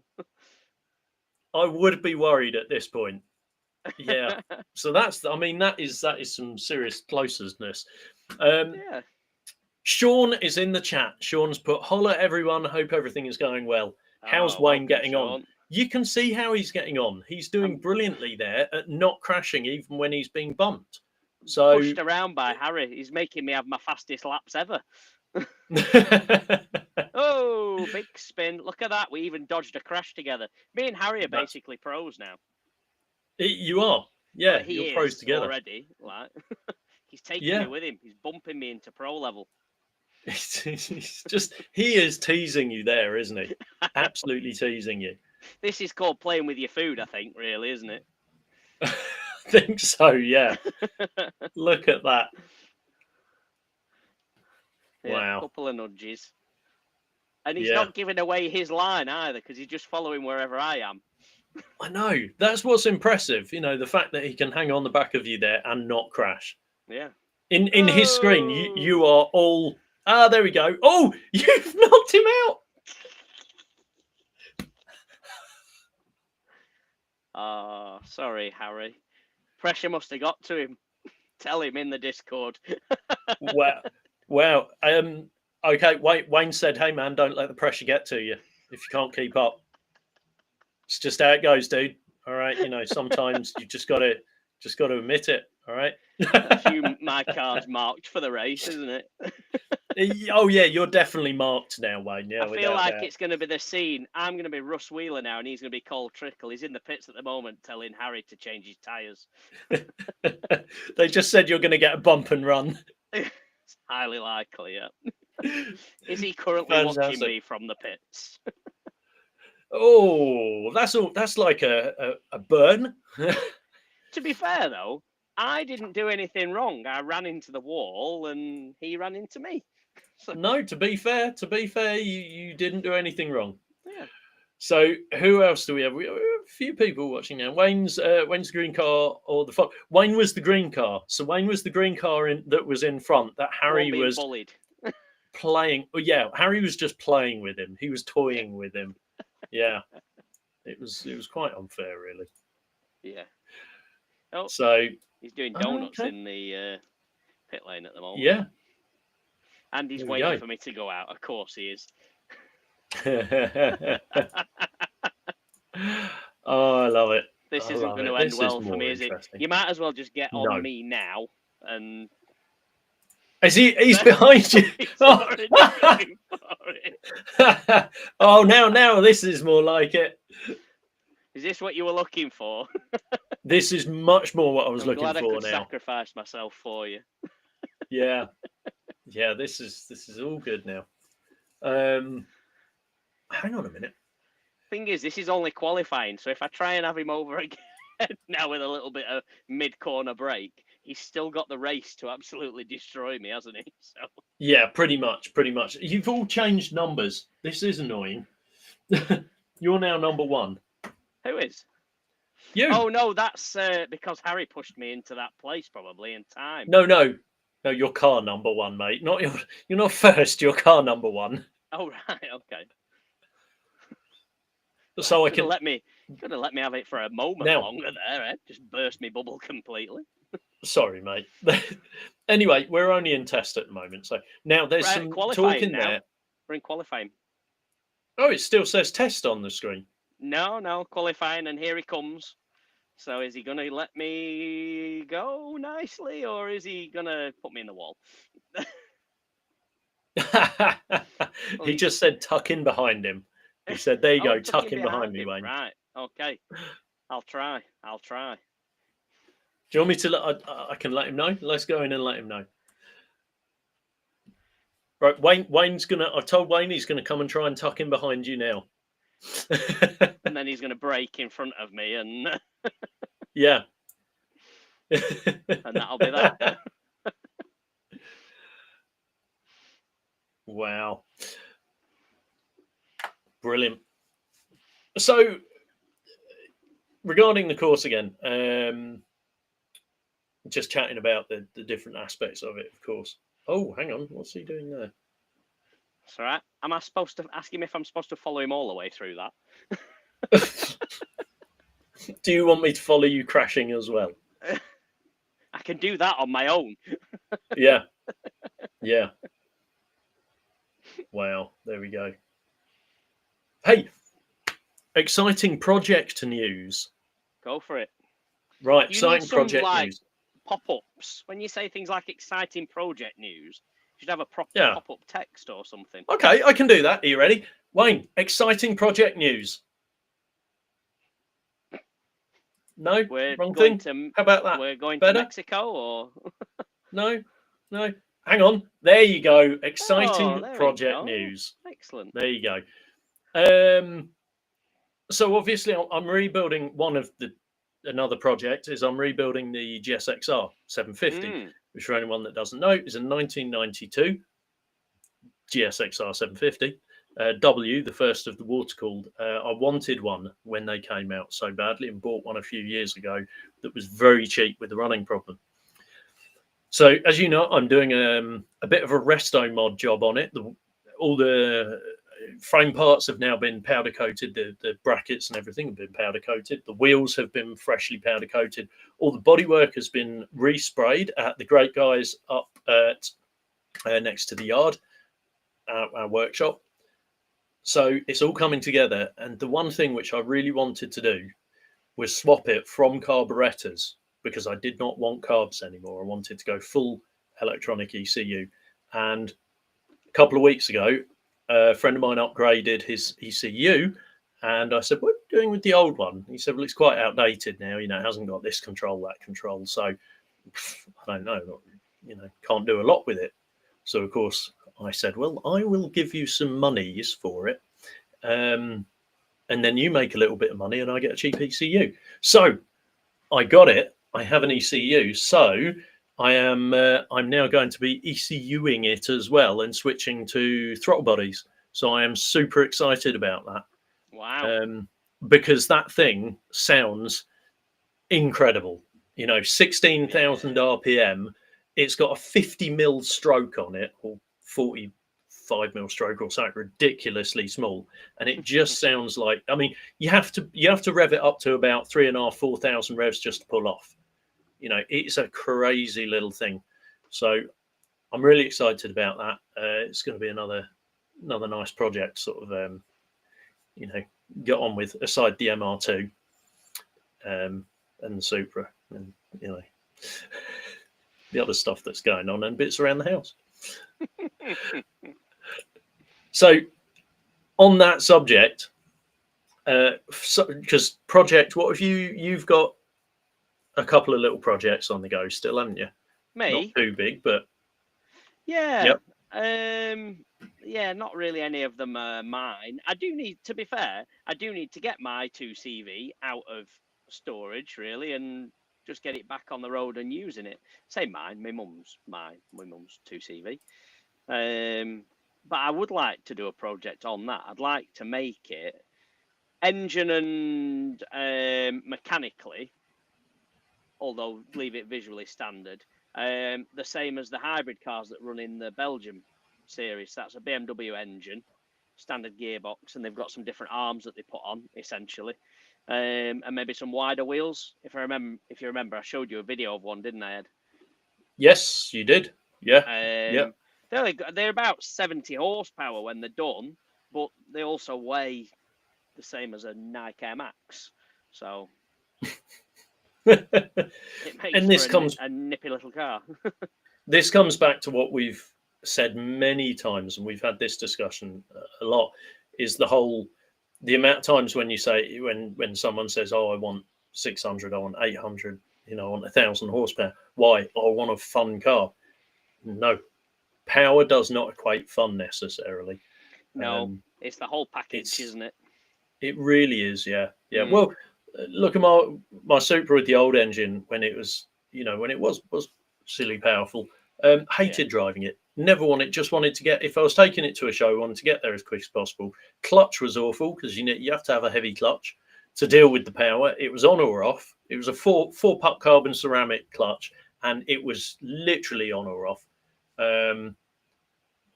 I would be worried at this point. Yeah. So that is some serious closeness.
Yeah.
Sean is in the chat. Sean's put, holla everyone, hope everything is going well. How's Wayne getting on? You can see how he's getting on. He's doing brilliantly there at not crashing even when he's being bumped. So
pushed around by Harry. He's making me have my fastest laps ever. Oh, big spin. Look at that. We even dodged a crash together. Me and Harry are basically pros now.
You are. Yeah, you're pros together.
Already. Like, he's taking me with him. He's bumping me into pro level.
He is teasing you there, isn't he? Absolutely teasing you.
This is called playing with your food, I think, really, isn't it?
I think so, yeah. Look at that.
Yeah,
wow.
A couple of nudges. And he's not giving away his line either, because he's just following wherever I am.
I know. That's what's impressive. The fact that he can hang on the back of you there and not crash.
Yeah.
In his screen, you are all... Ah, there we go. Oh, you've knocked him out.
Oh, sorry, Harry. Pressure must have got to him. Tell him in the Discord.
Wow. Okay, Wayne said, hey, man, don't let the pressure get to you if you can't keep up. It's just how it goes, dude. All right, sometimes you just got to admit it. All right.
My card's marked for the race, isn't it?
Oh yeah, you're definitely marked now, Wayne. Yeah,
I feel like it's going to be the scene. I'm going to be Russ Wheeler now, and he's going to be Cole Trickle. He's in the pits at the moment, telling Harry to change his tyres.
They just said you're going to get a bump and run.
It's highly likely, yeah. Is he currently watching me from the pits?
Oh, that's like a burn.
To be fair, though, I didn't do anything wrong. I ran into the wall, and he ran into me. So...
No, to be fair, you didn't do anything wrong.
Yeah.
So who else do we have? We have a few people watching now. Wayne's green car or the Fox. Wayne was the green car. So Wayne was the green car that was in front that Harry was
bullied.
playing. Oh yeah, Harry was just playing with him. He was toying with him. Yeah. It was quite unfair, really.
Yeah. Oh,
so
he's doing donuts in the pit lane at the moment.
Yeah.
And he's waiting for me to go out. Of course he is.
Oh, I love it.
This
I
isn't
love
going
it.
to end
This
well
is
for
more
me, is it?
interesting.
You might as well just get on
No.
me now and.
Is he's behind you?
He's already going for it.
Oh, now this is more like it.
Is this what you were looking for?
This is much more what I was
I'm
looking
glad I
for
could
now.
sacrifice myself for you.
Yeah. Yeah, this is all good now. Hang on a minute.
Thing is, this is only qualifying, so if I try and have him over again now with a little bit of mid-corner break, he's still got the race to absolutely destroy me, hasn't he? So
Yeah, pretty much. You've all changed numbers. This is annoying. You're now number 1.
who is?
You.
Oh no, that's because Harry pushed me into that place probably in time.
No, your car number 1, mate. Not your. You're not first. Your car number 1.
Oh right, okay.
So I
Could
can
have let me have it for a moment
now.
longer there, eh? Just burst me bubble completely.
Sorry, mate. Anyway, we're only in test at the moment, so now there's some talk in
now.
there.
We're in qualifying.
Oh, it still says test on the screen.
No, qualifying, and here he comes. So is he going to let me go nicely, or is he going to put me in the wall?
He just said tuck in behind him. He said, there you go, tuck in behind me,
him.
Wayne.
Right, okay. I'll try.
Do you want me to I can let him know? Let's go in and let him know. Right, Wayne's gonna. I told Wayne he's gonna come and try and tuck in behind you now.
And then he's gonna break in front of me, and
yeah,
and that'll be that.
Wow, brilliant. So, regarding the course again, just chatting about the different aspects of it, of course. Oh, hang on, what's he doing there?
It's all right. Am I supposed to ask him if I'm supposed to follow him all the way through that?
Do you want me to follow you crashing as well?
I can do that on my own.
Yeah. Wow, there we go. Hey, exciting project news.
Go for it.
Right, exciting project news.
Pop-ups. When you say things like exciting project news, you should have a proper pop-up text or something.
Okay, I can do that. Are you ready? Wayne, exciting project news. No, wrong thing. How about that?
We're going to Mexico, or
no. Hang on. There you go. Exciting project news.
Excellent.
There you go. So obviously, I'm rebuilding another project. I'm rebuilding the GSXR 750, which for anyone that doesn't know is a 1992 GSXR 750. W, the first of the water-cooled. I wanted one when they came out so badly and bought one a few years ago that was very cheap with the running problem. So, as you know, I'm doing a bit of a resto mod job on it. All the frame parts have now been powder coated. The brackets and everything have been powder coated. The wheels have been freshly powder coated. All the bodywork has been resprayed at the great guys up at next to the yard, our workshop. So it's all coming together. And the one thing which I really wanted to do was swap it from carburetors, because I did not want carbs anymore. I wanted to go full electronic ECU. And a couple of weeks ago, a friend of mine upgraded his ECU, and I said, what are you doing with the old one? He said, well, it's quite outdated now. It hasn't got this control, that control. So I don't know, can't do a lot with it. So, of course, I said, well, I will give you some monies for it. And then you make a little bit of money and I get a cheap ECU. So I got it. I have an ECU. So I'm now going to be ECUing it as well and switching to throttle bodies. So I am super excited about that.
Wow.
Because that thing sounds incredible. 16,000 RPM. It's got a 50 mil stroke on it, or 45 mil stroke, or something ridiculously small, and it just sounds like. I mean, you have to rev it up to about 3,500, 4,000 revs just to pull off. It's a crazy little thing. So I'm really excited about that. It's going to be another nice project, sort of, get on with, aside the MR2. and the Supra, and the other stuff that's going on and bits around the house. So on that subject, because project, what have you've got a couple of little projects on the go still, haven't you?
Me?
Not too big, but
yeah. Yep. Yeah, not really any of them are mine. I do need, to be fair, I do need to get my 2CV out of storage, really, and just get it back on the road and using it. Say mine, my mum's 2CV. But I would like to do a project on that. I'd like to make it engine and mechanically, although leave it visually standard, the same as the hybrid cars that run in the Belgium series. That's a BMW engine, standard gearbox, and they've got some different arms that they put on, essentially, and maybe some wider wheels. If you remember, I showed you a video of one, didn't I, Ed?
Yes, you did. Yeah.
They're about 70 horsepower when they're done, but they also weigh the same as a Nike Air Max. So it makes for a nippy little car.
This comes back to what we've said many times, and we've had this discussion a lot, is the amount of times when you say, when someone says, oh, I want 600, I want 800, I want 1,000 horsepower. Why? I want a fun car. No, power does not equate fun necessarily.
No, it's the whole package, isn't it?
It really is, yeah. Well, look at my Supra with the old engine when it was, when it was silly powerful. Hated driving it. Never just wanted to get. If I was taking it to a show, I wanted to get there as quick as possible. Clutch was awful because you have to have a heavy clutch to deal with the power. It was on or off. It was a four puck carbon ceramic clutch, and it was literally on or off.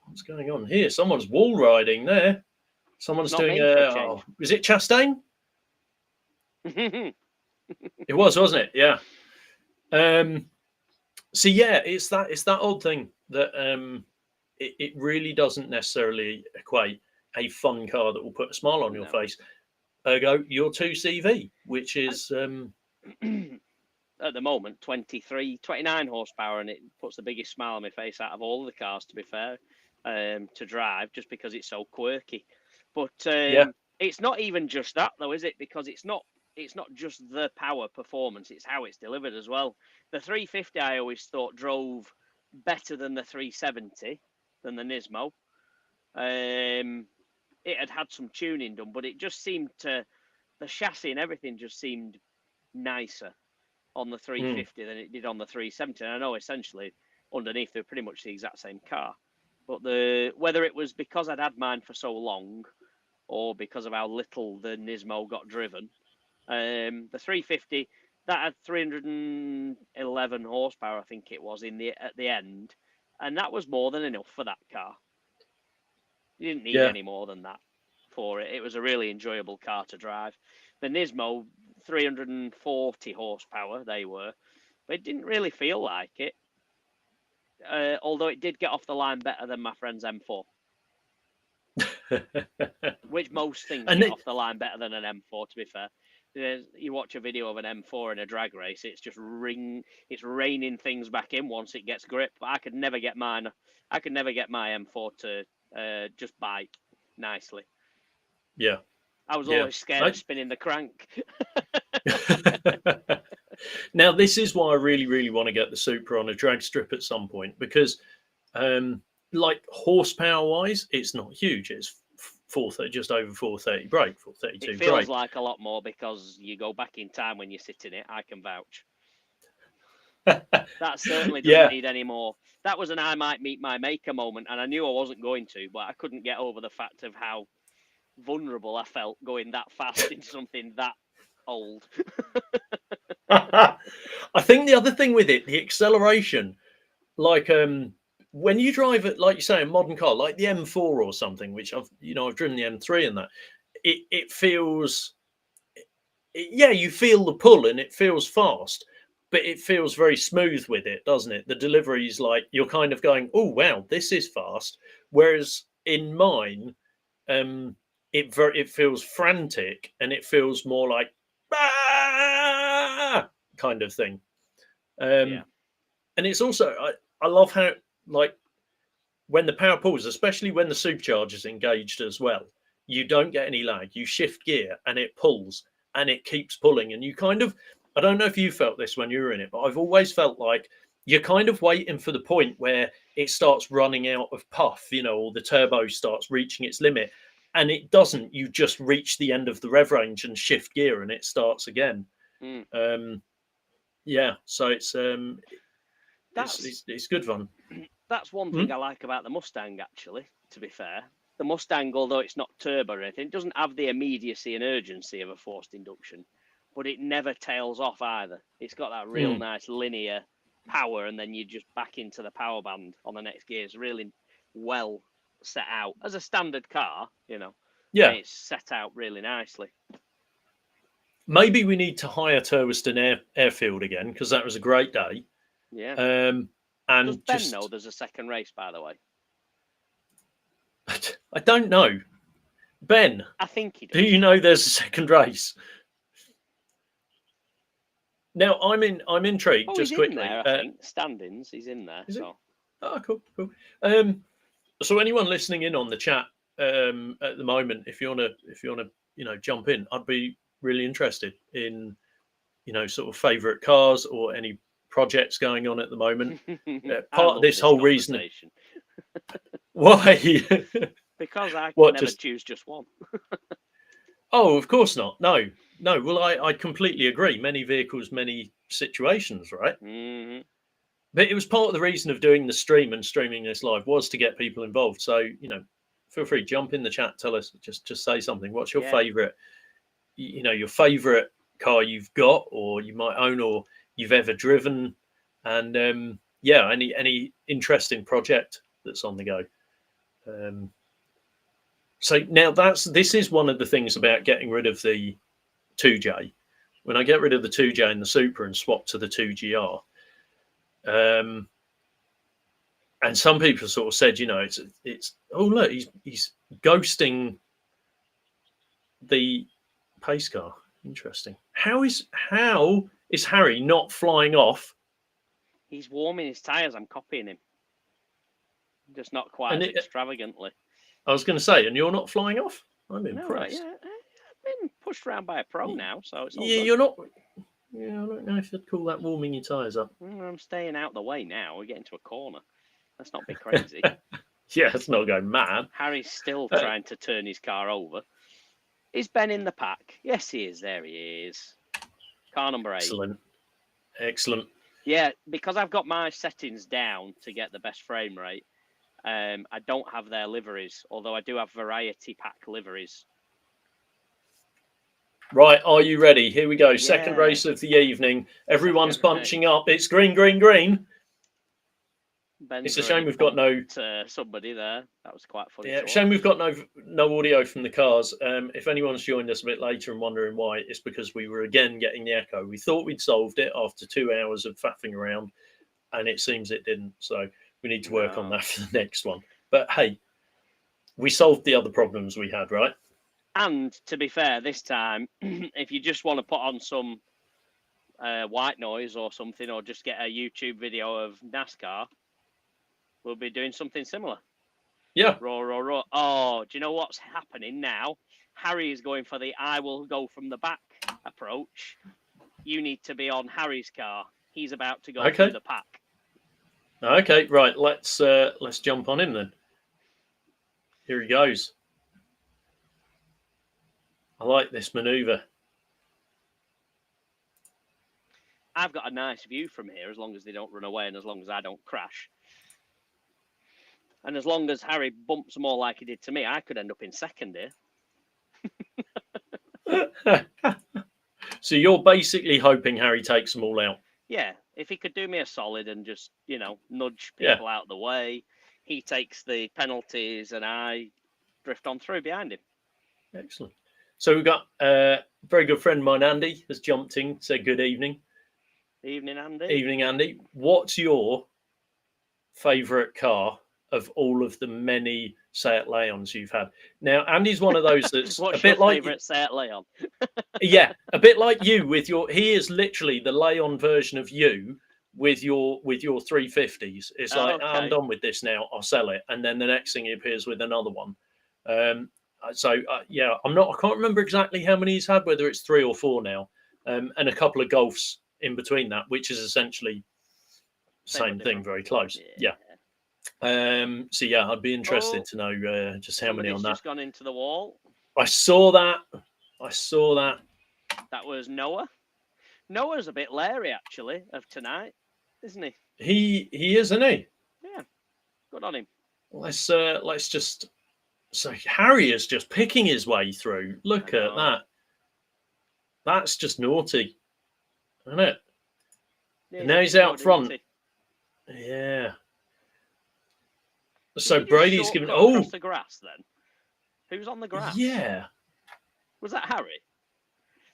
What's going on here? Someone's wall riding there. Someone's doing is it Chastain? It was, wasn't it? Yeah. So yeah, it's that odd thing that it really doesn't necessarily equate a fun car that will put a smile on your face. Ergo, your 2CV, which is
at the moment 29 horsepower, and it puts the biggest smile on my face out of all of the cars, to be fair, to drive, just because it's so quirky. But it's not even just that, though, is it? Because it's not just the power performance, it's how it's delivered as well. The 350 I always thought drove better than the 370, than the Nismo. It had some tuning done, but it just seemed the chassis and everything just seemed nicer on the 350 than it did on the 370. And I know essentially underneath they're pretty much the exact same car. But whether it was because I'd had mine for so long or because of how little the Nismo got driven, the 350, that had 311 horsepower, I think it was, at the end. And that was more than enough for that car. You didn't need any more than that for it. It was a really enjoyable car to drive. The Nismo, 340 horsepower, they were. But it didn't really feel like it. Although it did get off the line better than my friend's M4. Which most things get off the line better than an M4, to be fair. You watch a video of an M4 in a drag race, it's just it's reining things back in once it gets grip. But I could never get my M4 to just bite nicely.
Yeah.
I was always scared of spinning the crank.
Now, this is why I really, really want to get the Supra on a drag strip at some point, because like horsepower-wise, it's not huge. It's 430, just over 430 brake, 432
It feels like a lot more because you go back in time when you sit in it. I can vouch. That certainly doesn't need any more. That was an I might meet my maker moment, and I knew I wasn't going to, but I couldn't get over the fact of how vulnerable I felt going that fast in something that old.
I think the other thing with it, the acceleration, like when you drive it, like you say, a modern car like the M4 or something, which I've driven the M3 and that, it feels, you feel the pull and it feels fast, but it feels very smooth with it, doesn't it? The delivery is like you're kind of going, oh wow, this is fast. Whereas in mine, it feels frantic and it feels more like kind of thing.
Yeah.
And it's also I love how, like, when the power pulls, especially when the supercharger is engaged as well, you don't get any lag. You shift gear and it pulls and it keeps pulling. And you kind of, I don't know if you felt this when you were in it, but I've always felt like you're kind of waiting for the point where it starts running out of puff, you know, or the turbo starts reaching its limit. And it doesn't. You just reach the end of the rev range and shift gear and it starts again. Yeah, so it's good fun.
That's one thing I like about the Mustang, actually, to be fair. The Mustang, although it's not turbo or anything, it doesn't have the immediacy and urgency of a forced induction, but it never tails off either. It's got that real nice linear power, and then you just back into the power band on the next gear. It's really well set out. As a standard car, you know,
yeah,
it's set out really nicely.
Maybe we need to hire Turweston Airfield again, because that was a great day.
Yeah.
And
does Ben know there's a second race, by the way?
I don't know. Ben,
I think he does.
Do you know there's a second race? Now I'm intrigued. Just
he's
quickly,
in there, I think standings. He's in there. So.
Oh, cool. So anyone listening in on the chat at the moment, if you wanna jump in, I'd be really interested in sort of favourite cars or any projects going on at the moment. Part of this whole reason. Why?
Because I can never choose just one.
Oh, of course not. No. Well, I completely agree. Many vehicles, many situations, right?
Mm-hmm.
But it was part of the reason of doing the stream and streaming this live was to get people involved. So, feel free, jump in the chat, tell us, just say something. What's your favourite, your favourite car you've got or you might own or you've ever driven? And any interesting project that's on the go. So now this is one of the things about getting rid of the 2J. When I get rid of the 2J and the Supra and swap to the 2GR, and some people sort of said, it's oh look, he's ghosting the pace car. Interesting. How is Harry not flying off?
He's warming his tyres. I'm copying him. Just not quite as extravagantly.
I was going to say, and you're not flying off? I'm impressed.
No, I've been pushed around by a pro now, so it's all good.
You're not. Yeah, I don't know if you'd call that warming your tyres up.
I'm staying out the way now. We're getting to a corner. Let's not be crazy.
Yeah, let's not go mad.
Harry's still trying to turn his car over. Is Ben in the pack? Yes, he is. There he is. Car number 8.
Excellent.
Yeah, because I've got my settings down to get the best frame rate. I don't have their liveries, although I do have variety pack liveries. Right,
are you ready? Here we go. Yeah. Second race of the evening. Everyone's bunching up. It's green, green, green. It's a shame we've got no
somebody there. That was quite funny.
Yeah, shame we've got no audio from the cars. If anyone's joined us a bit later and wondering why, it's because we were again getting the echo. We thought we'd solved it after 2 hours of faffing around, and it seems it didn't. So we need to work on that for the next one. But hey, we solved the other problems we had, right?
And to be fair, this time, if you just want to put on some white noise or something, or just get a YouTube video of NASCAR, we'll be doing something similar.
Yeah.
Roar, roar, roar. Oh, do you know what's happening now? Harry is going for the I will go from the back approach. You need to be on Harry's car. He's about to go through the pack.
Okay, right. Let's jump on him then. Here he goes. I like this maneuver.
I've got a nice view from here, as long as they don't run away and as long as I don't crash. And as long as Harry bumps them all like he did to me, I could end up in second here.
So you're basically hoping Harry takes them all out?
Yeah, if he could do me a solid and just, nudge people out of the way, he takes the penalties and I drift on through behind him.
Excellent. So we've got a very good friend of mine, Andy, has jumped in, said good evening.
Evening, Andy.
Evening, Andy. What's your favourite car of all of the many Seat Leons you've had. Now, Andy's one of those that's
What's
a bit
your
like
favourite Seat Leon?
yeah, a bit like you with your. He is literally the Leon version of you with your 350s. It's like I'm done with this now. I'll sell it, and then the next thing he appears with another one. Yeah, I can't remember exactly how many he's had, whether it's 3 or 4 now, and a couple of Golfs in between that, which is essentially the same thing, very close. Yeah. So yeah, I'd be interested to know just how many on that.
Just gone into the wall.
I saw that.
That was Noah. Noah's a bit leery actually of tonight, isn't he?
He is, isn't he?
Yeah, good on him.
Let's just. So Harry is just picking his way through. Look at that. That's just naughty, isn't it? Yeah, now he's out front. Yeah. So Brady's giving.
Across the grass then. Who's on the grass?
Yeah.
Was that Harry?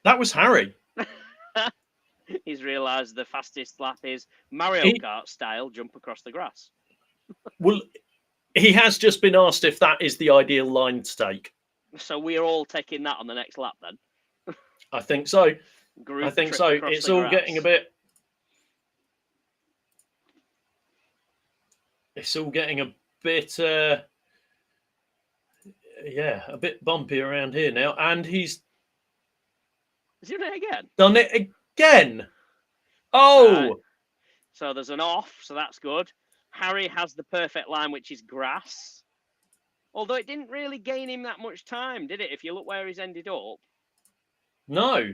That was Harry.
He's realised the fastest lap is Mario Kart style jump across the grass.
Well, he has just been asked if that is the ideal line to take.
So we're all taking that on the next lap then?
I think so.
I think so.
It's all getting a bit... It's all getting a bit... yeah, a bit bumpy around here now. And he's...
Is he doing it again?
Done it again! Oh! Right.
So there's an off, so that's good. Harry has the perfect line, which is grass. Although it didn't really gain him that much time, did it? If you look where he's ended up.
No,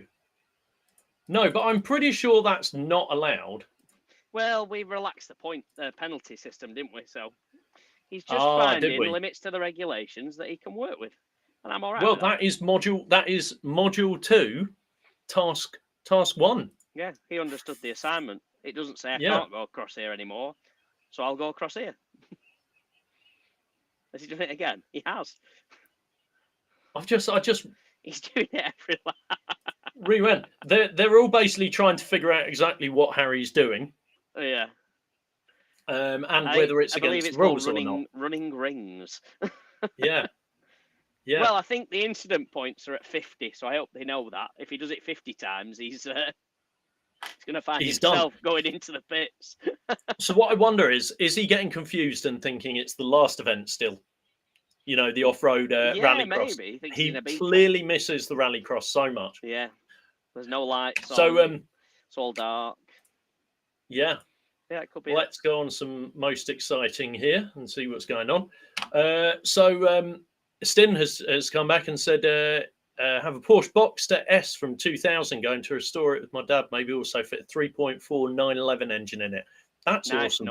but I'm pretty sure that's not allowed.
Well, we relaxed the penalty system, didn't we? So he's just finding limits to the regulations that he can work with, and I'm all right.
Well, that is module 2, task 1.
Yeah, he understood the assignment. It doesn't say I can't go across here anymore, so I'll go across here. Has he done it again? He has.
I just.
He's doing it every lap.
Rewent. They're all basically trying to figure out exactly what Harry's doing.
Yeah.
And whether it's against rules or not.
Running rings.
Yeah. Yeah.
Well, I think the incident points are at 50, so I hope they know that. If he does it 50 times, he's going to find himself going into the pits.
So what I wonder is he getting confused and thinking it's the last event still? You know, the off-road rallycross.
Maybe.
He clearly misses the rallycross so much.
Yeah. There's no lights
so,
on. It's all dark.
Yeah.
Yeah, it could be.
Let's go on some most exciting here and see what's going on. Stin has come back and said, have a Porsche Boxster S from 2000, going to restore it with my dad. Maybe also fit a 3.4 911 engine in it. That's awesome.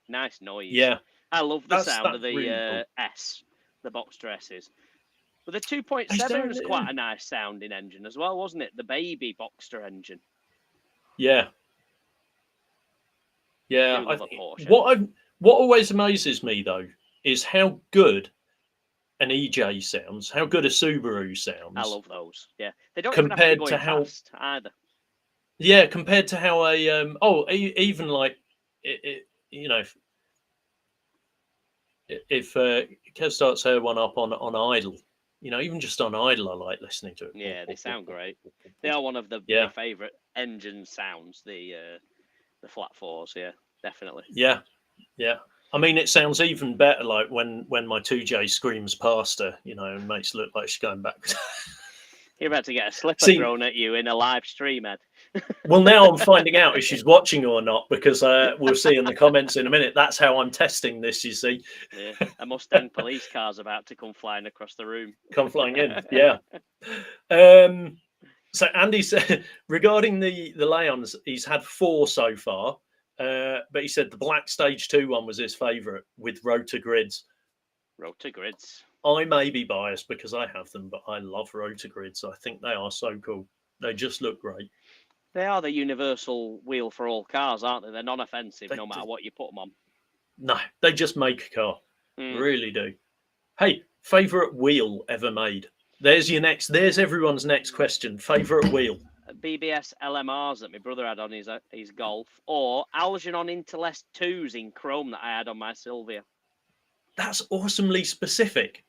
Nice noise.
Yeah.
I love the sound of the
really cool.
S, the Boxster S's. But the 2.7 was quite a nice sounding engine as well, wasn't it? The baby Boxster engine.
Yeah. Yeah. What always amazes me, though, is how good an EJ sounds, how good a Subaru sounds.
I love those. Yeah, they don't compared to how fast either.
Yeah, compared to how even like you know, if Kev starts her one up on idle, you know, even just on idle, I like listening to it.
Yeah, they sound great. They are one of my favourite engine sounds. The flat fours, yeah, definitely.
Yeah. I mean, it sounds even better like when my 2J screams past her, you know, and makes it look like she's going back.
You're about to get a slipper thrown at you in a live stream, Ed.
Well, now I'm finding out if she's watching or not, because we'll see in the comments in a minute. That's how I'm testing this, you see.
Yeah, a Mustang police car's about to come flying across the room.
Come flying in, yeah. So Andy said, regarding the Leons, he's had 4 so far. But he said the black stage 2 one was his favourite with rotor grids.
Rotor grids.
I may be biased because I have them, but I love rotor grids. I think they are so cool. They just look great.
They are the universal wheel for all cars, aren't they? They're non-offensive no matter what you put them on.
No, they just make a car. Really do. Hey, favourite wheel ever made? There's everyone's next question. Favourite wheel?
BBS LMRs that my brother had on his Golf, or Algernon Interlest 2s in chrome that I had on my Sylvia.
That's awesomely specific.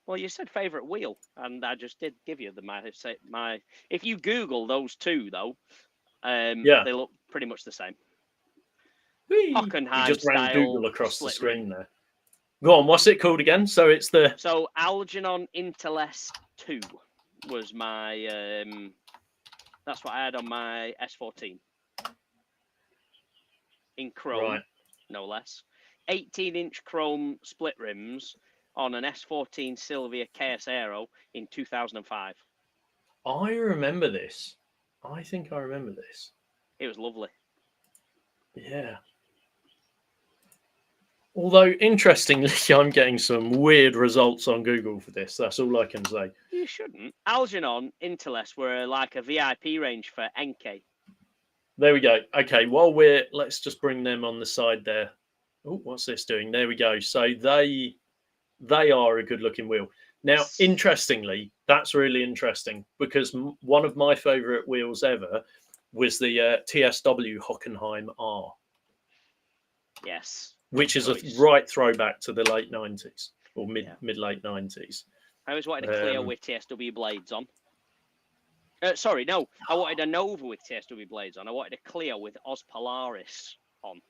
Well, you said favourite wheel, and I just did give you my. If you Google those two, though,
Yeah.
they look pretty much the same.
Whee! You
Hockenheim
just ran
style
Google across the
split
screen
rim.
there. Go on, what's it called again? So it's the...
So Algernon Interless 2 was my... that's what I had on my S14. In chrome,
Right.
no less. 18-inch chrome split rims on an S14 Sylvia KS Aero in 2005.
I remember this. I think I remember this.
It was lovely.
Yeah. Although, interestingly, I'm getting some weird results on Google for this. That's all I can say.
You shouldn't. Algernon Interless were like a VIP range for NK.
There we go. Okay, let's just bring them on the side there. Oh, what's this doing? There we go. So they are a good looking wheel. Now, interestingly, that's really interesting because one of my favorite wheels ever was the TSW Hockenheim R.
Yes.
Which is a right throwback to the late 90s or mid late 90s.
I always wanted a Clio with TSW blades on. Sorry, no. I wanted a Nova with TSW blades on. I wanted a Clio with Oz Polaris on.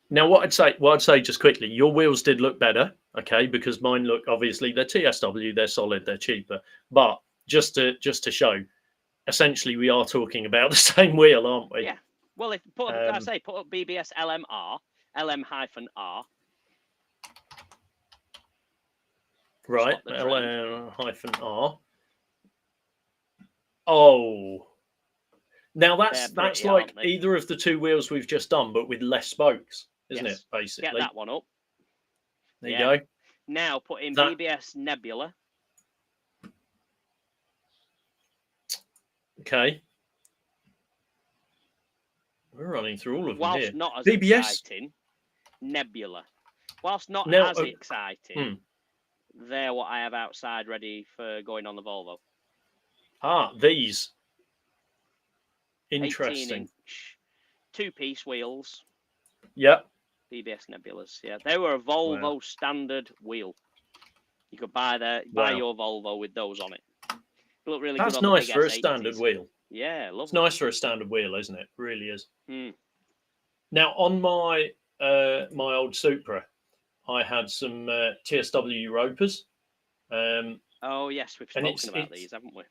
Now, what I'd say just quickly, your wheels did look better, okay, because mine look, obviously they're TSW, they're solid, they're cheaper, but just to show, essentially we are talking about the same wheel, aren't we?
Yeah. Well, if put up BBS LMR, LM-R.
Right, LM-R. Oh. Now that's like either of the two wheels we've just done, but with less spokes, isn't it? Basically,
get that one up.
There you go.
Now put in BBS Nebula.
Okay, we're running through all of them here.
Whilst not as
BBS
exciting, Nebula. Whilst not as exciting, they're what I have outside ready for going on the Volvo.
Ah, these. Interesting.
18-inch, two-piece wheels.
Yep.
BBS Nebulas. Yeah, they were a Volvo standard wheel. You could buy your Volvo with those on it. It looked really
That's
good on
nice
the big
for
S80s.
a standard wheel.
Yeah, lovely.
It's nice for a standard wheel, isn't it? It really is. Now, on my my old Supra, I had some TSW Ropers.
Oh yes, we've spoken about these, haven't we?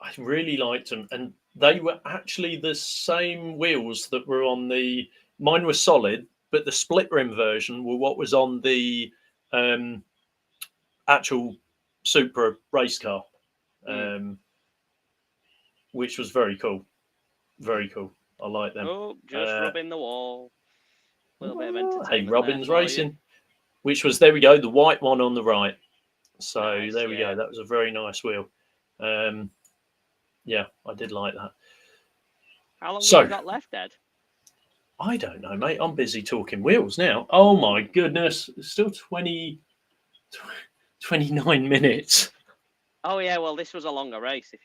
I really liked them, and they were actually the same wheels that were on the. Mine was solid, but the split rim version were what was on the actual Supra race car, which was very cool. Very cool. I like them.
Oh, just rubbing the wall. A little bit of entertainment.
Hey, Robin's Racing, which was, there we go, the white one on the right. So nice, there we go. That was a very nice wheel. Yeah, I did like that.
How long have you got left, Ed?
I don't know, mate. I'm busy talking wheels now. Oh my goodness. It's still 29 minutes.
Oh yeah, well this was a longer race if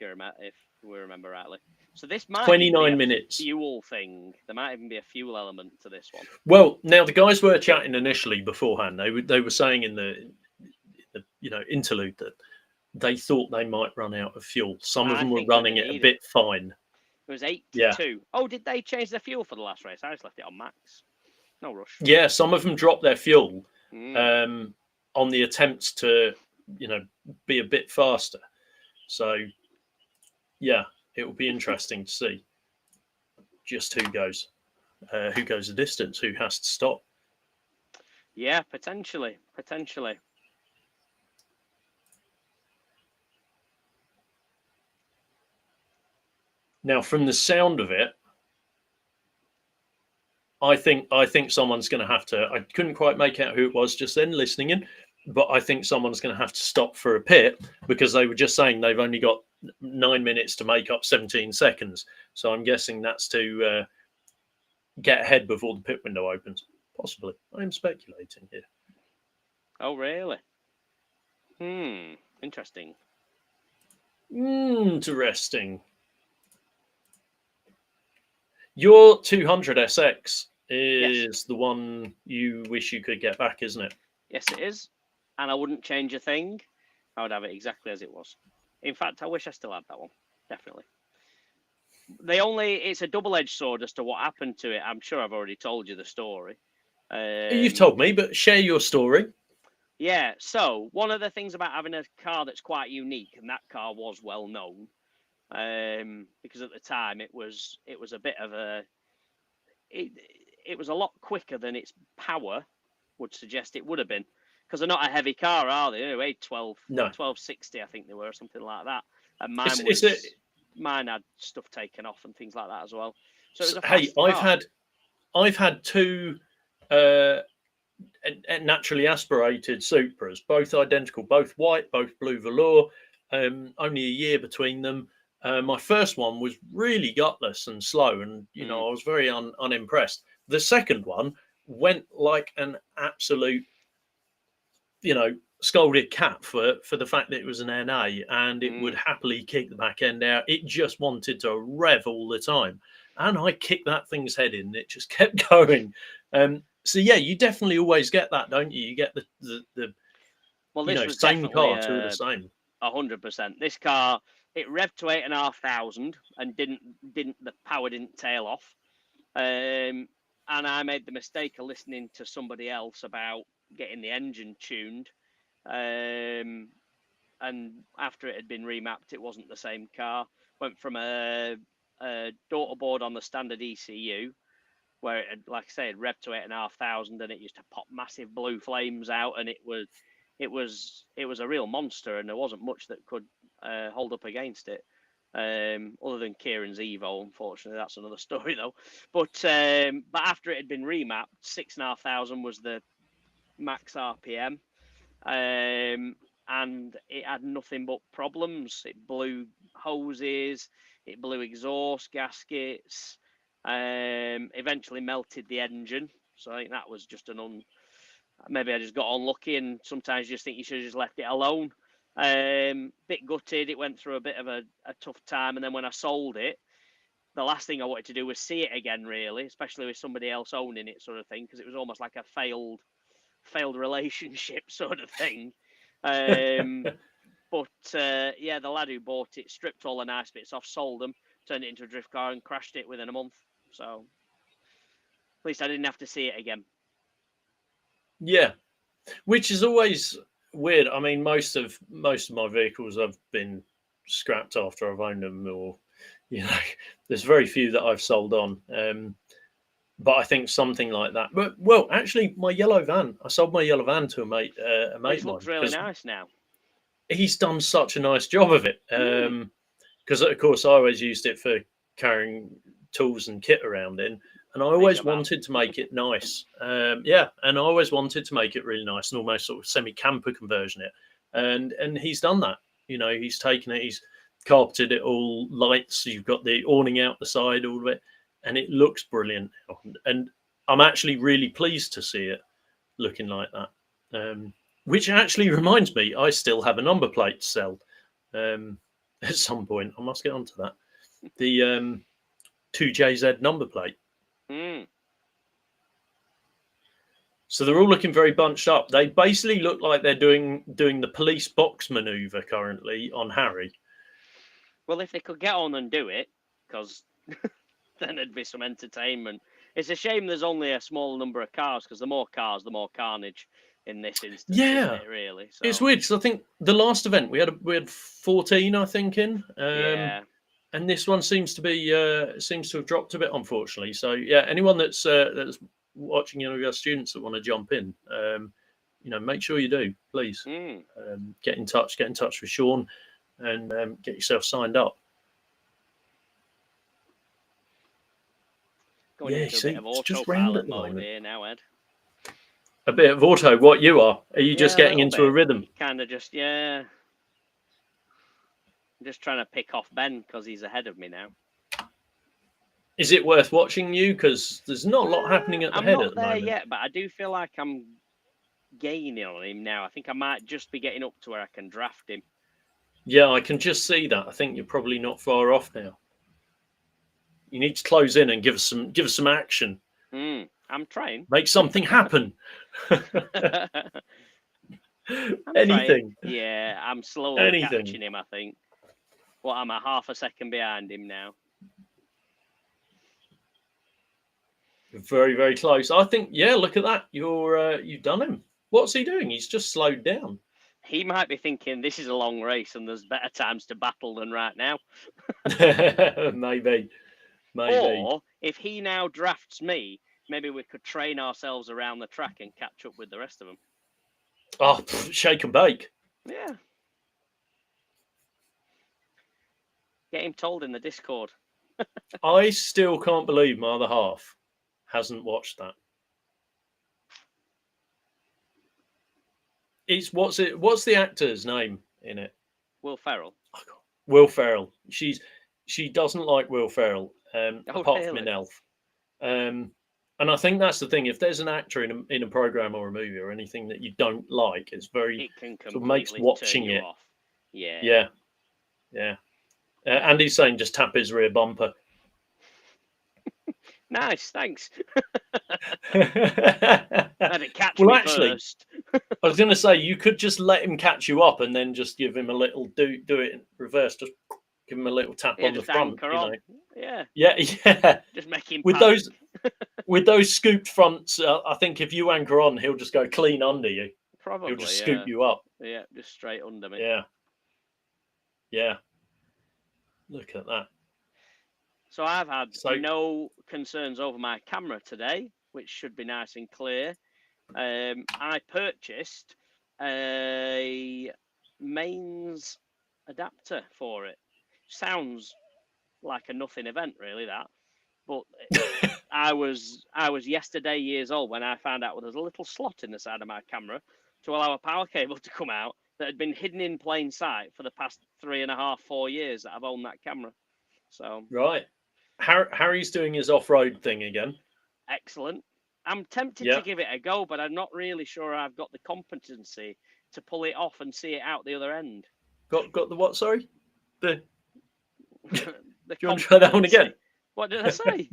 we remember rightly. So this might
29 minutes.
Fuel thing. There might even be a fuel element to this one.
Well, now the guys were chatting initially beforehand. They were saying in the interlude that they thought they might run out of fuel. Some of them were running it a bit fine.
It was 82. Oh, did they change their fuel for the last race? I just left it on max. No rush.
Yeah, some of them dropped their fuel on the attempts to, be a bit faster. So, yeah, it will be interesting to see just who goes the distance, who has to stop.
Yeah, potentially.
Now, from the sound of it, I think someone's going to have to. I couldn't quite make out who it was just then listening in, but I think someone's going to have to stop for a pit because they were just saying they've only got 9 minutes to make up 17 seconds. So I'm guessing that's to get ahead before the pit window opens. Possibly. I'm speculating here.
Oh, really? Interesting.
Interesting. Your 200SX is the one you wish you could get back, isn't it?
Yes, it is. And I wouldn't change a thing. I would have it exactly as it was. In fact, I wish I still had that one. Definitely. It's a double-edged sword as to what happened to it. I'm sure I've already told you the story.
You've told me, but share your story.
Yeah, so one of the things about having a car that's quite unique, and that car was well known, because at the time it was a bit of it was a lot quicker than its power would suggest it would have been, because they're not a heavy car, are they? Anyway, 1260, I think they were, or something like that. And mine had stuff taken off and things like that as well. So it was a fast car.
I've had two naturally aspirated Supras, both identical, both white, both blue velour. Only a year between them. My first one was really gutless and slow, and I was very unimpressed. The second one went like an absolute, scolded cat for the fact that it was an NA, and it would happily kick the back end out. It just wanted to rev all the time, and I kicked that thing's head in. It just kept going. So yeah, you definitely always get that, don't you? You get the
well, this was
same car, two of the same.
100%. This car, it revved to 8,500 and the power didn't tail off. And I made the mistake of listening to somebody else about getting the engine tuned. And after it had been remapped, it wasn't the same car. Went from a daughter board on the standard ECU, where it had, like I say, it revved to 8,500, and it used to pop massive blue flames out, and it was a real monster, and there wasn't much that could hold up against it, other than Kieran's Evo. Unfortunately, that's another story though. But after it had been remapped, 6,500 was the max RPM, and it had nothing but problems. It blew hoses, it blew exhaust gaskets, eventually melted the engine. So I think that was just maybe I just got unlucky, and sometimes you just think you should have just left it alone. Bit gutted. It went through a bit of a tough time, and then when I sold it, the last thing I wanted to do was see it again, really, especially with somebody else owning it, sort of thing, because it was almost like a failed relationship sort of thing. But yeah, the lad who bought it stripped all the nice bits off, sold them, turned it into a drift car, and crashed it within a month. So at least I didn't have to see it again.
Yeah, which is always weird. I mean, most of my vehicles have been scrapped after I've owned them, or there's very few that I've sold on. But I think something like that. But well, actually, my yellow van, I sold my yellow van to a mate.
Which looks really nice now.
He's done such a nice job of it. Because of course I always used it for carrying tools and kit around in, and I always wanted to make it nice. And I always wanted to make it really nice and almost sort of semi-camper conversion it. And he's done that. He's taken it, he's carpeted it all lights. You've got the awning out the side, all of it, and it looks brilliant. And I'm actually really pleased to see it looking like that. Which actually reminds me, I still have a number plate to sell. At some point, I must get onto that. The 2JZ number plate. So they're all looking very bunched up. They basically look like they're doing the police box maneuver currently on Harry.
Well, if they could get on and do it, because then there'd be some entertainment. It's a shame there's only a small number of cars, because the more cars, the more carnage in this instance.
Yeah,
isn't it, really. So.
It's weird because I think the last event we had 14, I think, in.
Yeah.
And this one seems to have dropped a bit, unfortunately. So yeah, anyone that's watching, your students that want to jump in, make sure you do, please. Get in touch with Sean, and get yourself signed up.
Going into a bit of autopilot mode here now, Ed.
A bit of auto. What you are? Are you just getting into a rhythm?
Kind of just, yeah. I'm just trying to pick off Ben because he's ahead of me now.
Is it worth watching you? Because there's not a lot happening at the head at the moment.
I'm not there yet, but I do feel like I'm gaining on him now. I think I might just be getting up to where I can draft him.
Yeah, I can just see that. I think you're probably not far off now. You need to close in and give us some action.
I'm trying.
Make something happen. Anything.
Trying. Yeah, I'm slowly
Anything.
catching him, I think. Well, I'm a half a second behind him now.
Very, very close. I think, yeah, look at that. You've done him. What's he doing? He's just slowed down.
He might be thinking this is a long race and there's better times to battle than right now.
Maybe.
Or if he now drafts me, maybe we could train ourselves around the track and catch up with the rest of them.
Oh, shake and bake.
Yeah. Get him told in the Discord.
I still can't believe my other half hasn't watched that. What's the actor's name in it?
Will Ferrell.
Oh, Will Ferrell. She doesn't like Will Ferrell, apart from in Elf. And I think that's the thing. If there's an actor in a program or a movie or anything that you don't like, it sort of makes watching it
off. Yeah.
Yeah. Yeah. Andy's saying just tap his rear bumper.
Nice, thanks. Let it catch me
actually,
first.
I was going to say you could just let him catch you up and then just give him a little do it in reverse. Just give him a little tap on the front. You know?
Yeah.
Yeah.
Just make him
with those scooped fronts. I think if you anchor on, he'll just go clean under you.
Probably.
He'll just scoop you up.
Yeah, just straight under me.
Yeah. Yeah. Look at that.
So I've had no concerns over my camera today, which should be nice and clear. I purchased a mains adapter for it. Sounds like a nothing event, really, that. But I was yesterday years old when I found out there's a little slot in the side of my camera to allow a power cable to come out that had been hidden in plain sight for the past 3.5, 4 years that I've owned that camera. So
right. Harry's doing his off-road thing again.
Excellent. I'm tempted to give it a go, but I'm not really sure I've got the competency to pull it off and see it out the other end.
Got the what? Sorry,
the
do you want to try that one again?
What did I say?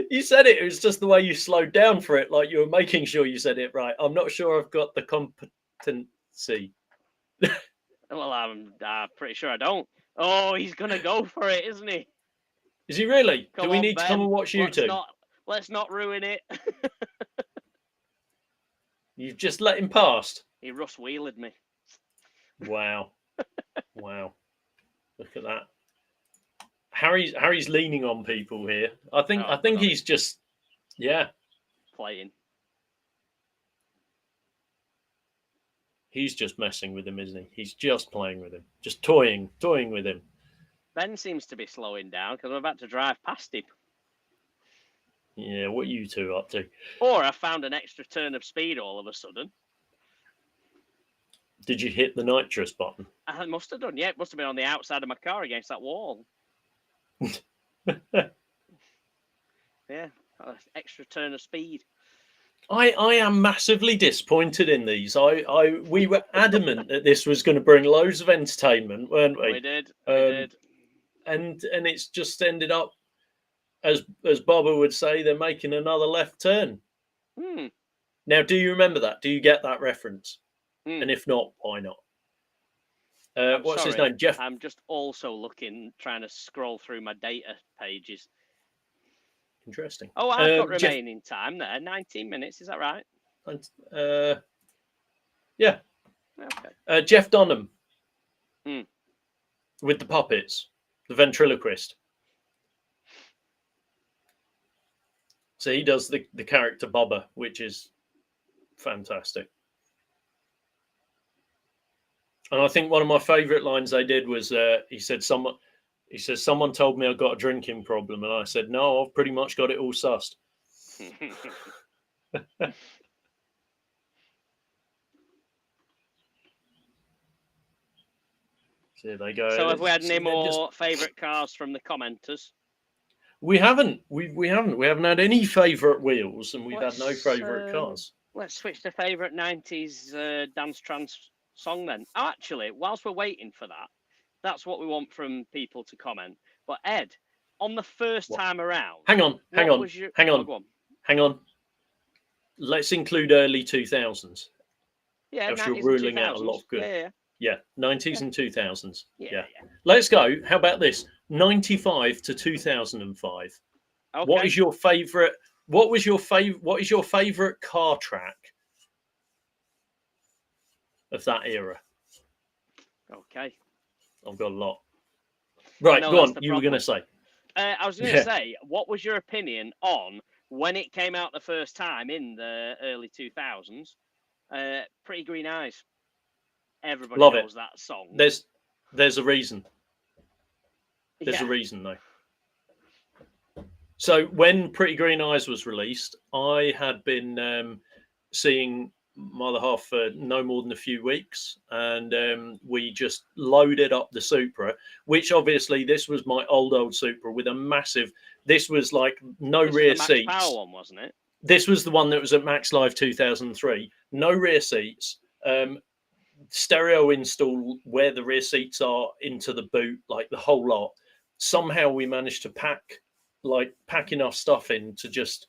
You said it. It was just the way you slowed down for it, like you were making sure you said it right. I'm not sure I've got the competency.
Well, I'm pretty sure I don't. Oh, he's gonna go for it, isn't he?
Is he really? Do we need to come and watch you two?
Let's not ruin it.
You've just let him past.
He Russ wheeled me.
Wow. Wow. Look at that. Harry's leaning on people here. I think he's just
playing.
He's just messing with him, isn't he? He's just playing with him. Just toying with him.
Ben seems to be slowing down because I'm about to drive past him.
Yeah, what are you two up to?
Or I found an extra turn of speed all of a sudden.
Did you hit the nitrous button?
I must have done, yeah. It must have been on the outside of my car against that wall. Yeah, extra turn of speed.
I am massively disappointed in these. We were adamant that this was going to bring loads of entertainment, weren't we?
We did.
And it's just ended up, as Bobber would say, they're making another left turn. Now, do you remember that? Do you get that reference? And if not, why not? What's his name? Jeff.
I'm just also trying to scroll through my data pages.
Interesting.
Oh, I've got remaining time there. 19 minutes, is that right?
Yeah.
Okay.
Jeff Dunham. With the puppets. The ventriloquist. So he does the character Bubba, which is fantastic. And I think one of my favourite lines they did was he says someone told me I've got a drinking problem, and I said no, I've pretty much got it all sussed. So there they go.
So have we had any more favourite cars from the commenters?
We haven't. We haven't had any favourite wheels, and we've had no favourite cars.
Let's switch to favourite 90s dance trance song then. Oh, actually, whilst we're waiting for that, that's what we want from people to comment. But Ed, on the first time around,
hang on.
Oh, go on.
hang on. Let's include early 2000s.
Yeah,
Else you're
90s and
ruling out a lot
2000s.
of good.
Yeah.
Yeah, 90s and 2000s.
Yeah.
Yeah. Let's go. How about this? 95 to 2005.
Okay.
What is your favorite? What was your favorite? What is your favorite car track of that era?
Okay.
I've got a lot. Right, go on. You were going to say.
I was going to say, what was your opinion on when it came out the first time in the early 2000s? Pretty Green Eyes. Everybody
Love
knows
it.
that song.
There's a reason. There's a reason though. So when Pretty Green Eyes was released, I had been seeing my other half for no more than a few weeks, and we just loaded up the Supra, which obviously this was my old Supra with a massive. This was like no
this
rear
was the Max
seats.
Power one, wasn't it?
This was the one that was at Max Live 2003. No rear seats. Stereo install where the rear seats are into the boot, like the whole lot. Somehow we managed to pack enough stuff in to just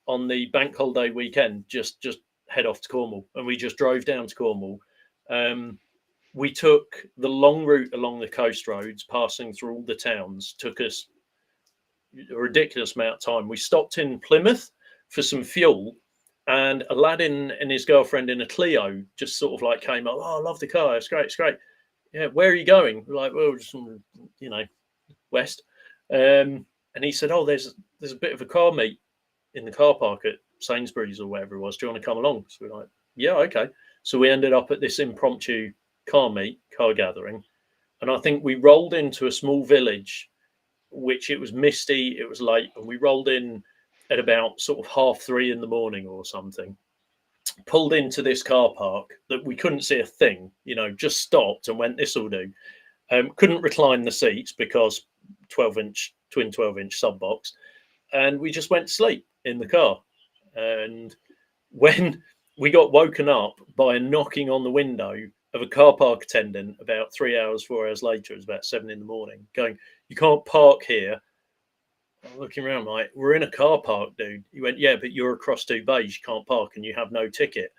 on the bank holiday weekend just head off to Cornwall, and we just drove down to Cornwall. We took the long route along the coast roads, passing through all the towns. Took us a ridiculous amount of time. We stopped in Plymouth for some fuel, and a lad and his girlfriend in a Clio just sort of like came up. Oh, I love the car. It's great. It's great. Yeah, where are you going? We're like, well, just west. And he said, oh, there's a bit of a car meet in the car park at Sainsbury's or wherever it was. Do you want to come along? So we're like, yeah, okay. So we ended up at this impromptu car gathering, and I think we rolled into a small village, which it was misty, it was late, and we rolled in at about sort of 3:30 in the morning or something. Pulled into this car park that we couldn't see a thing, just stopped and went, this will do. Couldn't recline the seats because 12-inch, twin 12-inch sub box. And we just went to sleep in the car. And when we got woken up by a knocking on the window of a car park attendant about 3 hours, 4 hours later, it was about 7 in the morning, going, you can't park here. I'm looking around like, we're in a car park, dude. He went, yeah, but you're across 2 bays. You can't park and you have no ticket.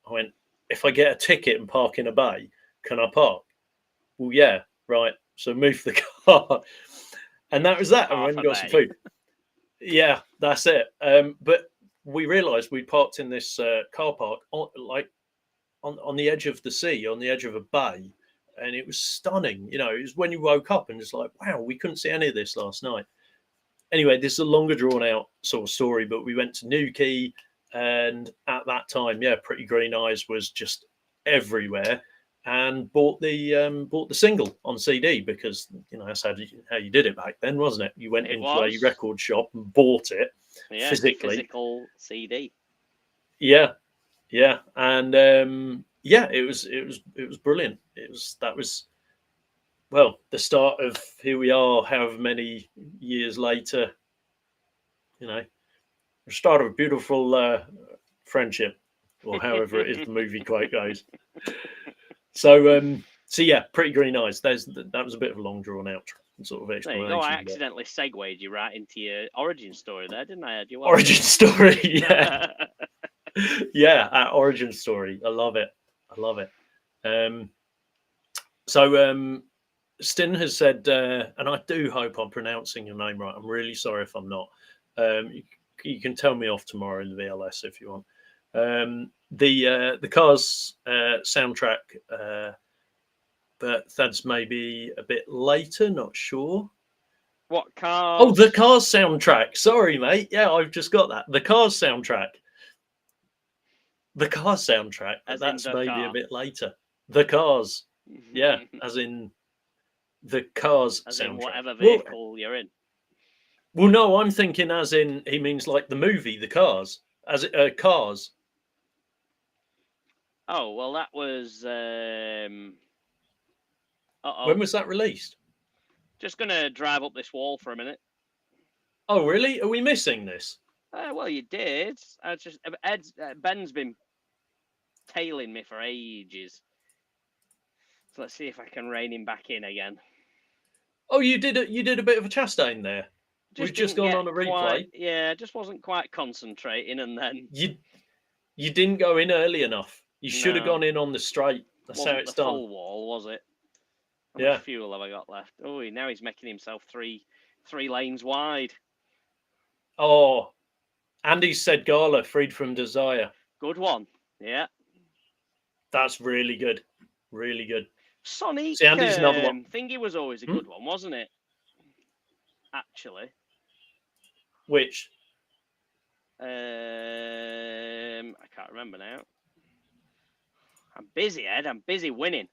I went, if I get a ticket and park in a bay, can I park? Well, yeah, right. So move the car. And that was that. And we went and got some food. Yeah, that's it. But we realised we parked in this car park on the edge of the sea, on the edge of a bay. And it was stunning. It was when you woke up and it's like, wow, we couldn't see any of this last night. Anyway, this is a longer drawn out sort of story, but we went to Newquay, and at that time, yeah, Pretty Green Eyes was just everywhere, and bought the single on CD because that's how you did it back then, wasn't it? You went into a record shop and bought it physically,
physical CD.
Yeah, and it was brilliant. That was. Well, the start of here we are, however many years later, the start of a beautiful friendship, or however it is the movie quote goes. So yeah, Pretty Green Eyes. That was a bit of a long drawn out sort of explanation.
I accidentally segued you right into your origin story there, didn't I?
Origin story, yeah. Yeah, our origin story. I love it. So Stin has said, and I do hope I'm pronouncing your name right. I'm really sorry if I'm not. You can tell me off tomorrow in the VLS if you want. The Cars soundtrack, but that's maybe a bit later. Not sure.
What Cars?
Oh, the Cars soundtrack. Sorry, mate. Yeah, I've just got that. The Cars soundtrack. The Cars soundtrack. That's maybe a bit later. The Cars. Yeah, as in. The Cars
as
soundtrack.
In whatever vehicle you're in.
Well, no, I'm thinking as in he means like the movie, The Cars, Cars.
Oh well, that was.
When was that released?
Just gonna drive up this wall for a minute.
Oh, really? Are we missing this?
Well, you did. Ben's been tailing me for ages. So let's see if I can rein him back in again.
Oh, you did a bit of a Chastain there. We've just gone on a replay.
Just wasn't quite concentrating, and then
you didn't go in early enough. You should have gone in on the straight. That's how it's done.
Full wall, was it? How
Yeah.
much fuel have I got left? Oh, now he's making himself three lanes wide.
Oh, Andy said Gala, freed from desire.
Good one. Yeah.
That's really good. Really good.
Sonic
Andy's another one.
Thingy was always a good one, wasn't it? Actually.
Which?
I can't remember now. I'm busy, Ed. I'm busy winning.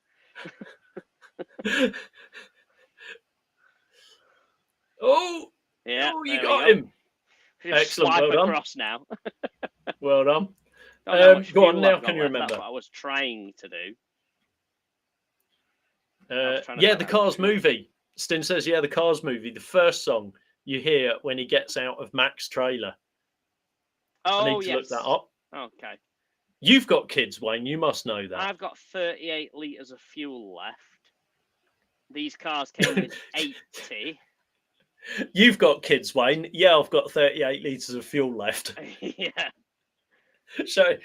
Oh,
yeah.
Oh, you got him.
Excellent. Swipe well across now.
Well done. Go on now. Can you remember?
That's what I was trying to do.
The Cars movie. Stin says, the Cars movie. The first song you hear when he gets out of Mac's trailer.
Oh,
I need to look that up.
Okay.
You've got kids, Wayne. You must know that.
I've got 38 litres of fuel left. These cars came with 80.
You've got kids, Wayne. Yeah, I've got 38 litres of fuel left.
Yeah.
So,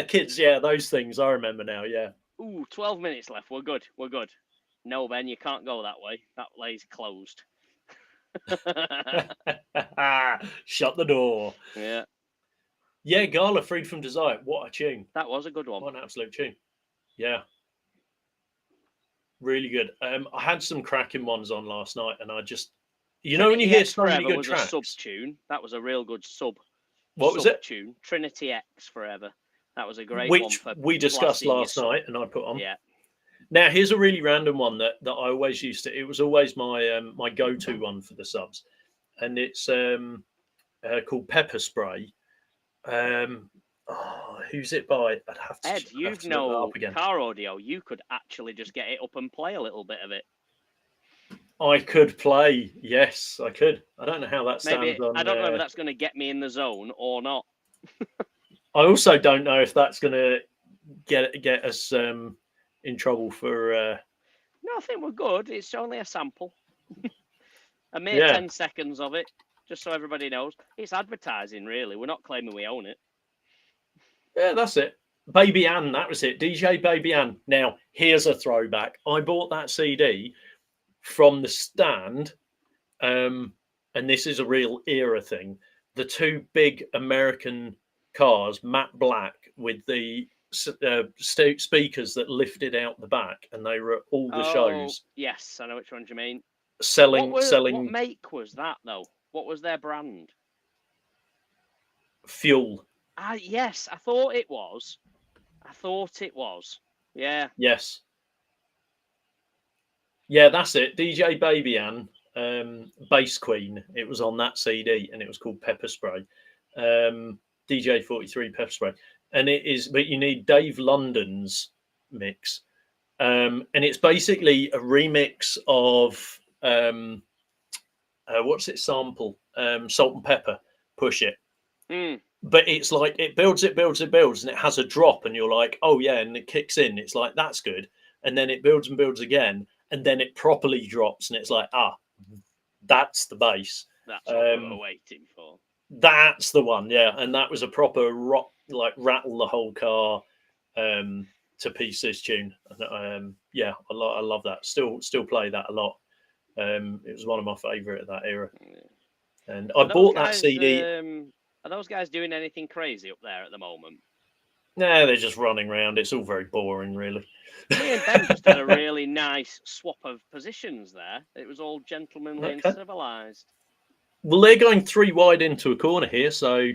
kids. Yeah, those things. I remember now. Yeah.
Ooh, 12 minutes left. We're good. No, Ben, you can't go that way. That lane's closed.
Shut the door.
Yeah.
Yeah, Gala, freed from desire. What a tune.
That was a good one.
What an absolute tune. Yeah. Really good. I had some cracking ones on last night, and I just, when you hear so many good tracks.
A sub tune. That was a real good sub.
What was it?
Tune. Trinity X Forever. That was a great
one.
Which
we discussed last night, and I put on.
Yeah.
Now here's a really random one that I always used to. It was always my my go-to one for the subs, and it's called Pepper Spray. Who's it by? I'd have to.
Ed, you've no car audio. You could actually just get it up and play a little bit of it.
I could play. Yes, I could. I don't know how that sounds.
I don't know if that's going to get me in the zone or not.
I also don't know if that's going to get us in trouble for.
No, I think we're good. It's only a sample. A mere 10 seconds of it, just so everybody knows. It's advertising, really. We're not claiming we own it.
Yeah, that's it. Baby Ann, that was it. DJ Baby Ann. Now, here's a throwback. I bought that CD from the stand, and this is a real era thing. The two big American cars, matte black, with the speakers that lifted out the back, and they were at all the shows.
Yes, I know which ones you mean.
Selling.
What make was that, though? What was their brand?
Fuel.
Yes, I thought it was. Yeah.
Yes. Yeah, that's it. DJ Baby Ann, Bass Queen. It was on that CD, and it was called Pepper Spray. DJ 43 Pepper Spray. And it is, but you need Dave London's mix. And it's basically a remix of, what's it sample? Salt and Pepper, Push It. But it's like, it builds, and it has a drop, and you're like, oh yeah, and it kicks in. It's like, that's good. And then it builds and builds again, and then it properly drops, and it's like, that's the bass.
That's what we were waiting for.
That's the one, yeah. And that was a proper rock, like rattle the whole car to pieces tune. Yeah, I love that. Still play that a lot. It was one of my favourite of that era. Yeah. And I bought that CD.
Are those guys doing anything crazy up there at the moment?
No, they're just running around. It's all very boring, really.
Me and Ben just had a really nice swap of positions there. It was all gentlemanly and civilised.
Well, they're going 3 wide into a corner here, so,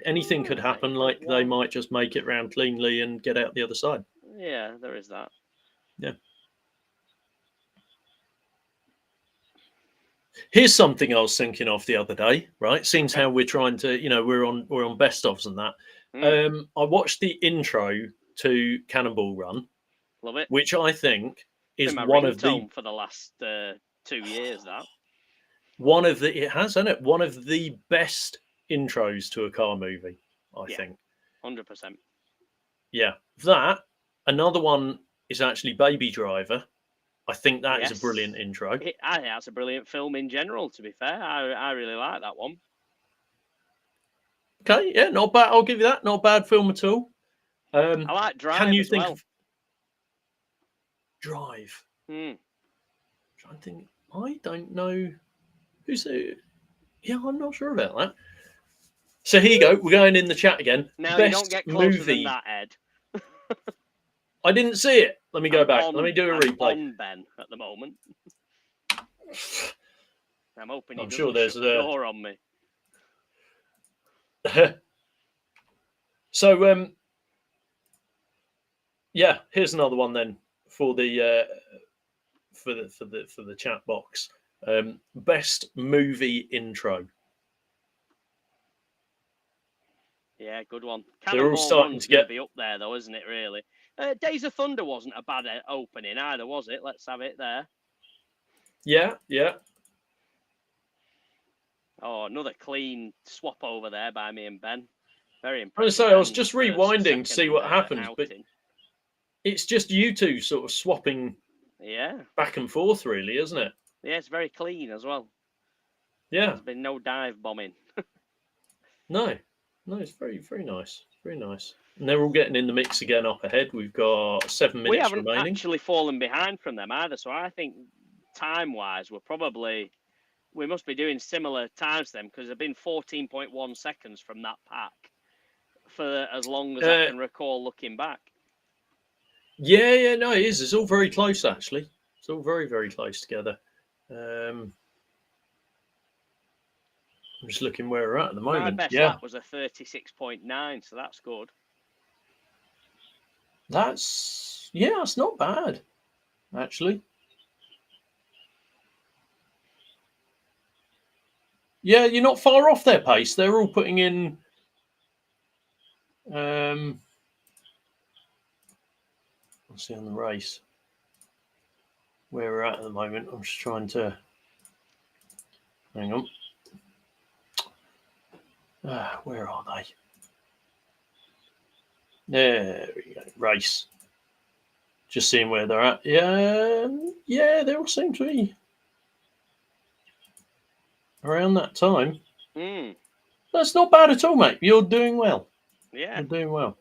anything could happen. Like, they might just make it round cleanly and get out the other side.
Yeah, there is that.
Yeah. Here's something I was thinking of the other day, right? Seems how we're trying to, we're on best ofs and that. I watched the intro to Cannonball Run.
Love it.
Which I think is one of the
for the last 2 years. That
it has, isn't it? One of the best intros to a car movie, I think.
100%.
Yeah, that. Another one is actually Baby Driver. I think that is a brilliant intro.
I think that's a brilliant film in general, to be fair. I really like that one.
Okay, yeah, not bad. I'll give you that. Not a bad film at all.
I like Drive
can you
as
think
well.
of Drive?
Hmm.
I think I don't know who's it. Yeah, I'm not sure about that. So here you go. We're going in the chat again.
Now
Best
you don't get closer
movie.
than that, Ed.
I didn't see it. Let me go back. Let me do a replay.
On Ben at the moment. I'm hoping he doesn't
sure there's
shut the door on me.
So yeah, here's another one then for the for the chat box. Best movie intro.
Yeah, good one.
They're all starting to get
be up there though, isn't it? Really. Days of Thunder wasn't a bad opening either, was it? Let's have it there.
Yeah, yeah.
Oh, another clean swap over there by me and Ben. Very
I
impressive.
was just rewinding to see what happens, but it's just you two sort of swapping back and forth, really, isn't it?
Yeah, it's very clean as well.
Yeah.
There's been no dive bombing.
No, it's very, very nice. Very nice. And they're all getting in the mix again up ahead. We've got 7 minutes remaining.
We haven't actually fallen behind from them either, so I think time-wise, we must be doing similar times to them because they've been 14.1 seconds from that pack for as long as I can recall looking back.
Yeah, no, it is. It's all very close, actually. It's all very, very close together. I'm just looking where we're at the moment.
My best lap was a 36.9, so that's good.
That's not bad, actually. Yeah, you're not far off their pace. They're all putting in. Let's see on the race where we're at the moment. I'm just trying to. Hang on. Where are they? There we go. Race. Just seeing where they're at. Yeah, they all seem to be around that time. That's not bad at all, mate. You're doing well.
Yeah.
You're doing well.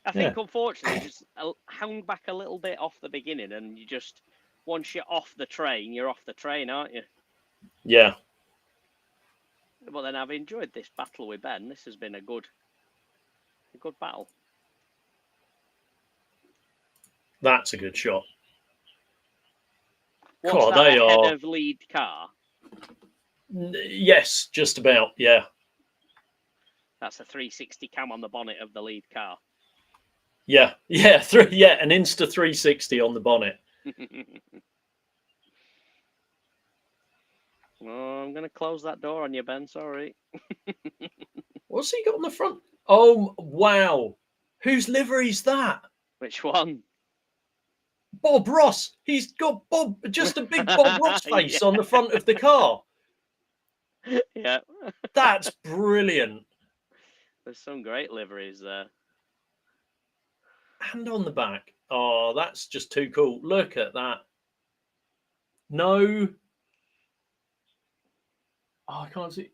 I think, unfortunately, just hung back a little bit off the beginning, and you just, once you're off the train, you're off the train, aren't you?
Yeah.
But then I've enjoyed this battle with Ben. This has been a good battle.
That's a good shot.
What's that ahead of lead car?
Yes, just about, yeah.
That's a 360 cam on the bonnet of the lead car.
Yeah, an Insta 360 on the bonnet.
Oh, I'm going to close that door on you, Ben. Sorry.
What's he got on the front? Oh, wow. Whose livery's that?
Which one?
Bob Ross. He's got just a big Bob Ross face on the front of the car.
Yeah.
That's brilliant.
There's some great liveries there.
And on the back. Oh, that's just too cool. Look at that. No. Oh, I can't see.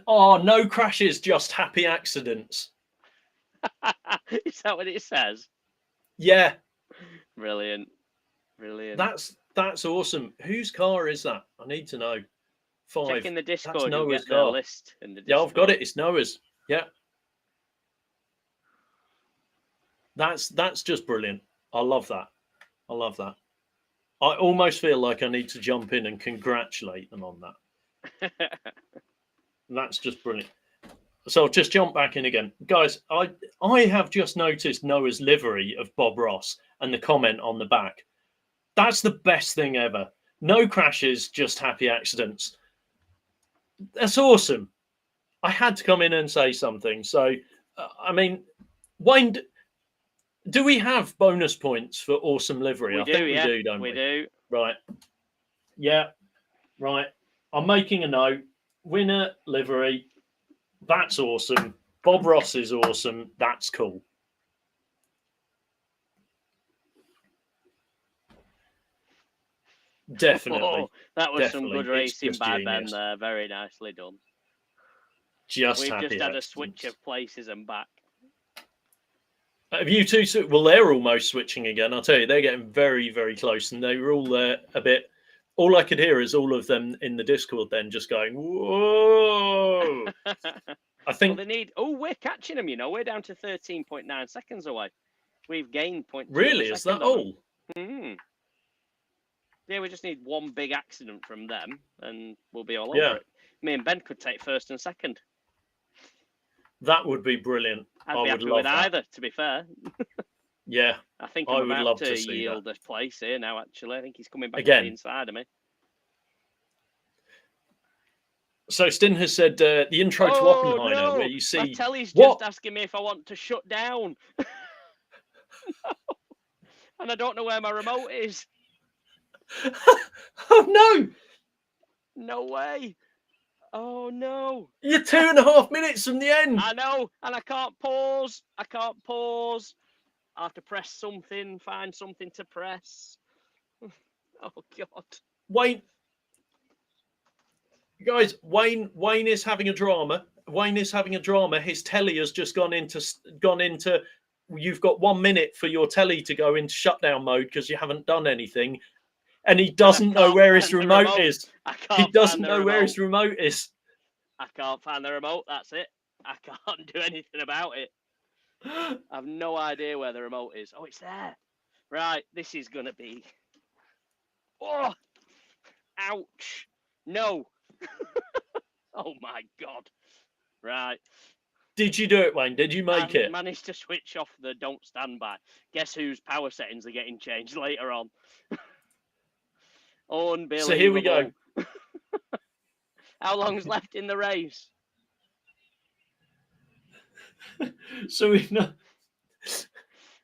Oh, no crashes, just happy accidents.
Is that what it says?
Yeah.
Brilliant.
That's awesome. Whose car is that? I need to know. 5.
Check in the Discord.
That's
Noah's get the list in the Discord.
Yeah, I've got it. It's Noah's. Yeah. That's just brilliant. I love that. I almost feel like I need to jump in and congratulate them on that. That's just brilliant. So I'll just jump back in again. Guys, I have just noticed Noah's livery of Bob Ross and the comment on the back. That's the best thing ever. No crashes, just happy accidents. That's awesome. I had to come in and say something. So, I mean, Wayne, do we have bonus points for awesome livery? I think we do, don't we?
We do.
Right. Yeah. Right. I'm making a note. Winner livery. That's awesome. Bob Ross is awesome. That's cool. Definitely.
Oh, that was some
Definitely.
good
It's
racing
just
by
genius.
Ben there. Very nicely done.
Just
We've
happy
just had a
accidents.
switch of places and back.
Have you two? Well, they're almost switching again. I'll tell you, they're getting very, very close, and they were all a bit. All I could hear is all of them in the Discord then just going, "Whoa!" I think.
Well, they need. Oh, we're catching them. You know, we're down to 13.9 seconds away. We've gained 0.2
Really,
of a
is that
second on
all?
them. Yeah, we just need one big accident from them, and we'll be all
Yeah.
over it. Me and Ben could take first and second.
That would be brilliant.
I'd
I
be
would
happy
love
with
that.
either, to be fair.
Yeah,
I think
I
I'm
would
about
love
to
to see
yield
that.
this place here now, actually. I think he's coming back to
Again.
the inside of me.
So Stin has said the intro to Oppenheimer,
no!
where you see
My telly's
what?
just asking me if I want to shut down. No. And I don't know where my remote is.
Oh no!
No way. Oh no.
You're 2.5 minutes from the end.
I know, and I can't pause. I can't pause. I have to press something, find something to press. Oh God.
Wayne, guys, Wayne is having a drama. Wayne is having a drama. His telly has just gone into. You've got 1 minute for your telly to go into shutdown mode because you haven't done anything, and he doesn't know where his remote is. He doesn't know where his remote is.
I can't find the remote. That's it. I can't do anything about it. I have no idea where the remote is. Oh, it's there. Right, this is gonna be. Oh, ouch! No. Oh my God. Right.
Did you do it, Wayne? Did you make it?
Managed to switch off the don't stand by. Guess whose power settings are getting changed later on? Unbelievable.
So here we go.
How long's left in the race?
So we've not.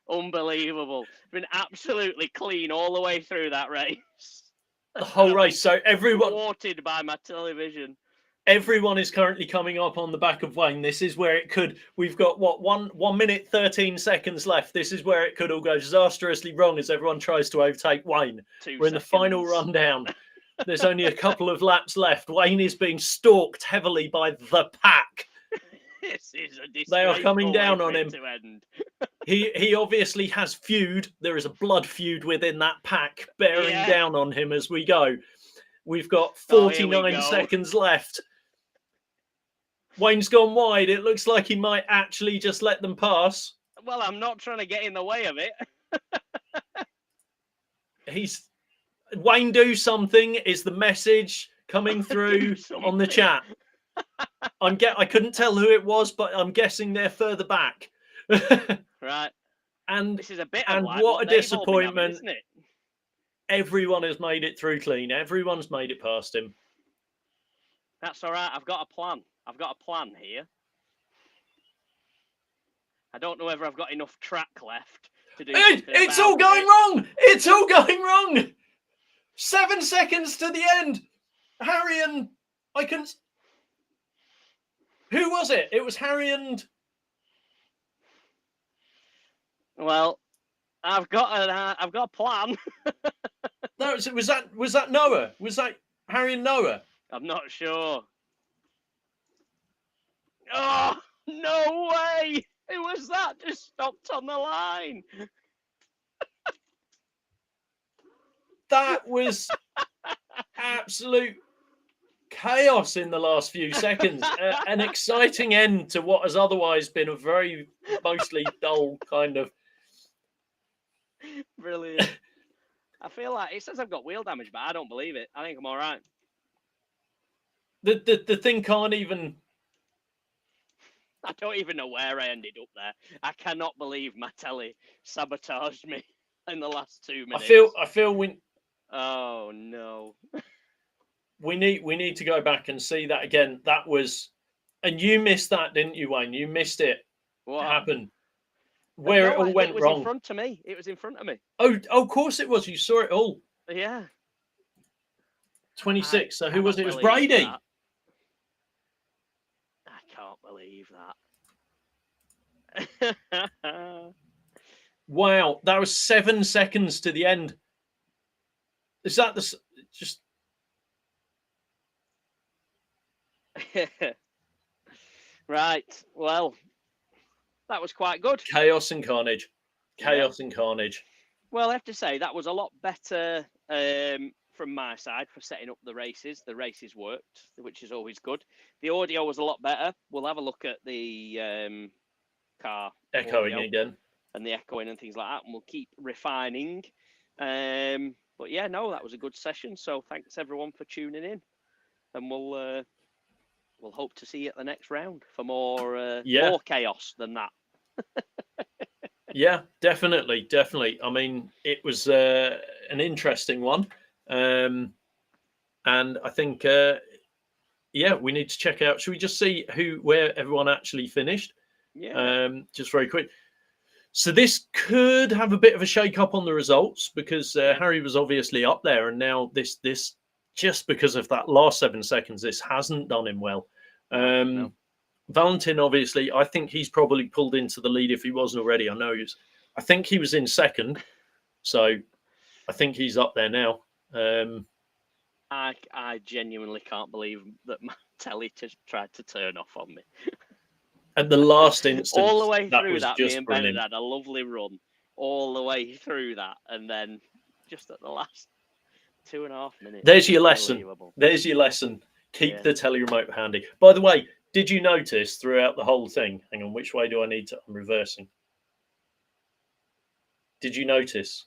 Unbelievable. Been absolutely clean all the way through that race.
The whole race. So everyone
thwarted by my television.
Everyone is currently coming up on the back of Wayne. This is where it could. We've got what 1 minute 13 seconds left. This is where it could all go disastrously wrong as everyone tries to overtake Wayne. We're in the final rundown. There's only a couple of laps left. Wayne is being stalked heavily by the pack.
This is a
they are coming down on him.
To end.
He obviously has feud. There is a blood feud within that pack bearing down on him as we go. We've got 49 seconds left. Wayne's gone wide. It looks like he might actually just let them pass.
Well, I'm not trying to get in the way of it.
Wayne, do something is the message coming through on the chat. I couldn't tell who it was, but I'm guessing they're further back.
Right.
And
this is a bit
and
like
what a disappointment.
Having, isn't it?
Everyone has made it through clean. Everyone's made it past him.
That's all right. I've got a plan. I've got a plan here. I don't know whether I've got enough track left to do
It's all going wrong. It's all going wrong. 7 seconds to the end. Harry and who was it? It was Harry and.
Well, I've got a plan.
No, was that Noah? Was that Harry and Noah?
I'm not sure. Oh, no way! Who was that? Just stopped on the line.
That was absolute chaos in the last few seconds. An exciting end to what has otherwise been a very mostly dull kind of.
Brilliant. I feel like it says I've got wheel damage, but I don't believe it. I think I'm all right.
The thing can't even.
I don't even know where I ended up there. I cannot believe my telly sabotaged me in the last 2 minutes.
I feel we.
Oh no.
We need to go back and see that again. That was, and you missed that, didn't you, Wayne? You missed it. What happened? Where it all went wrong.
It was in front of me. It was in front of me.
Oh, of course it was. You saw it all.
Yeah.
26. So who was it? It was Brady.
That. I can't believe that.
Wow, that was 7 seconds to the end. Is that just
Right. Well, that was quite good.
Chaos and carnage. Chaos and carnage.
Well, I have to say that was a lot better from my side for setting up the races. The races worked, which is always good. The audio was a lot better. We'll have a look at the car
Echoing again.
And the echoing and things like that, and we'll keep refining. But yeah, no, that was a good session. So thanks everyone for tuning in, and we'll hope to see you at the next round for more chaos than that.
Yeah, definitely. I mean, it was an interesting one, and I think we need to check out. Should we just see where everyone actually finished?
Yeah.
Just very quick. So this could have a bit of a shake up on the results because Harry was obviously up there, and now this just because of that last 7 seconds, this hasn't done him well.
No.
Valentin, obviously, I think he's probably pulled into the lead if he wasn't already. I think he was in second, so I think he's up there now.
I genuinely can't believe that my telly just tried to turn off on me.
At the last instance,
all the way through that, me and
brilliant.
Ben had a lovely run all the way through that, and then just at the last 2.5 minutes.
There's your lesson. Keep the telly remote handy. By the way, did you notice throughout the whole thing? Hang on, which way do I need to? I'm reversing. Did you notice?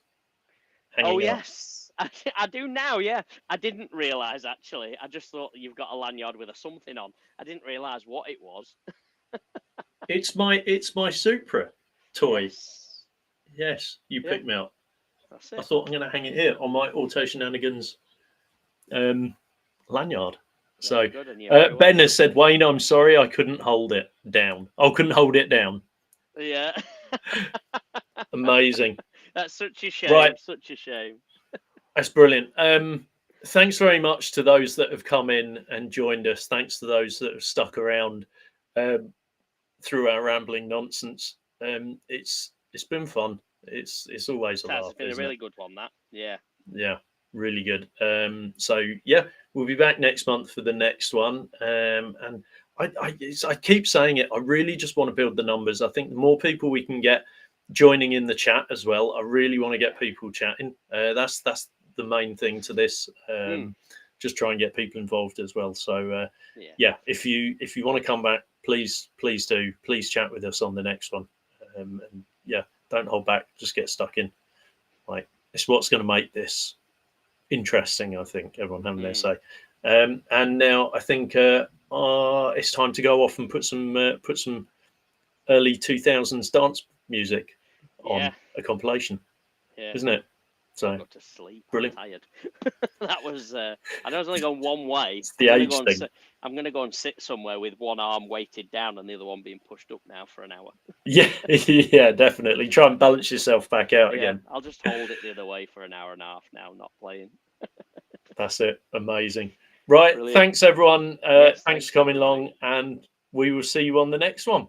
Yes. I do now, yeah. I didn't realise, actually. I just thought you've got a lanyard with a something on. I didn't realise what it was.
It's my Supra toy. Yes, you picked me up.
That's it.
I thought I'm going to hang it here on my Auto Shenanigans lanyard. So Ben has said, Wayne, I'm sorry I couldn't hold it down. Couldn't hold it down.
Yeah.
Amazing.
That's such a shame.
Right.
Such a shame.
That's brilliant. Thanks very much to those that have come in and joined us. Thanks to those that have stuck around through our rambling nonsense. It's been fun. It's always a laugh.
It's been a really good one, that. Yeah.
Yeah, really good. So yeah, we'll be back next month for the next one. And I keep saying it. I really just want to build the numbers. I think the more people we can get joining in the chat as well, I really want to get people chatting. That's the main thing to this. Just try and get people involved as well. So if you want to come back, please do. Please chat with us on the next one. And don't hold back. Just get stuck in. Like, it's what's going to make this interesting. I think everyone having their say. And now I think it's time to go off and put some early 2000s dance music on a compilation, isn't it? So
I got to sleep.
Brilliant.
I'm tired. That was. I know it's only gone one way.
It's the age thing.
I'm going to go and sit somewhere with one arm weighted down and the other one being pushed up now for an hour.
Yeah, definitely. Try and balance yourself back out again.
I'll just hold it the other way for an hour and a half now, not playing.
That's it. Amazing. Right. Brilliant. Thanks, everyone. Thanks for coming along, and we will see you on the next one.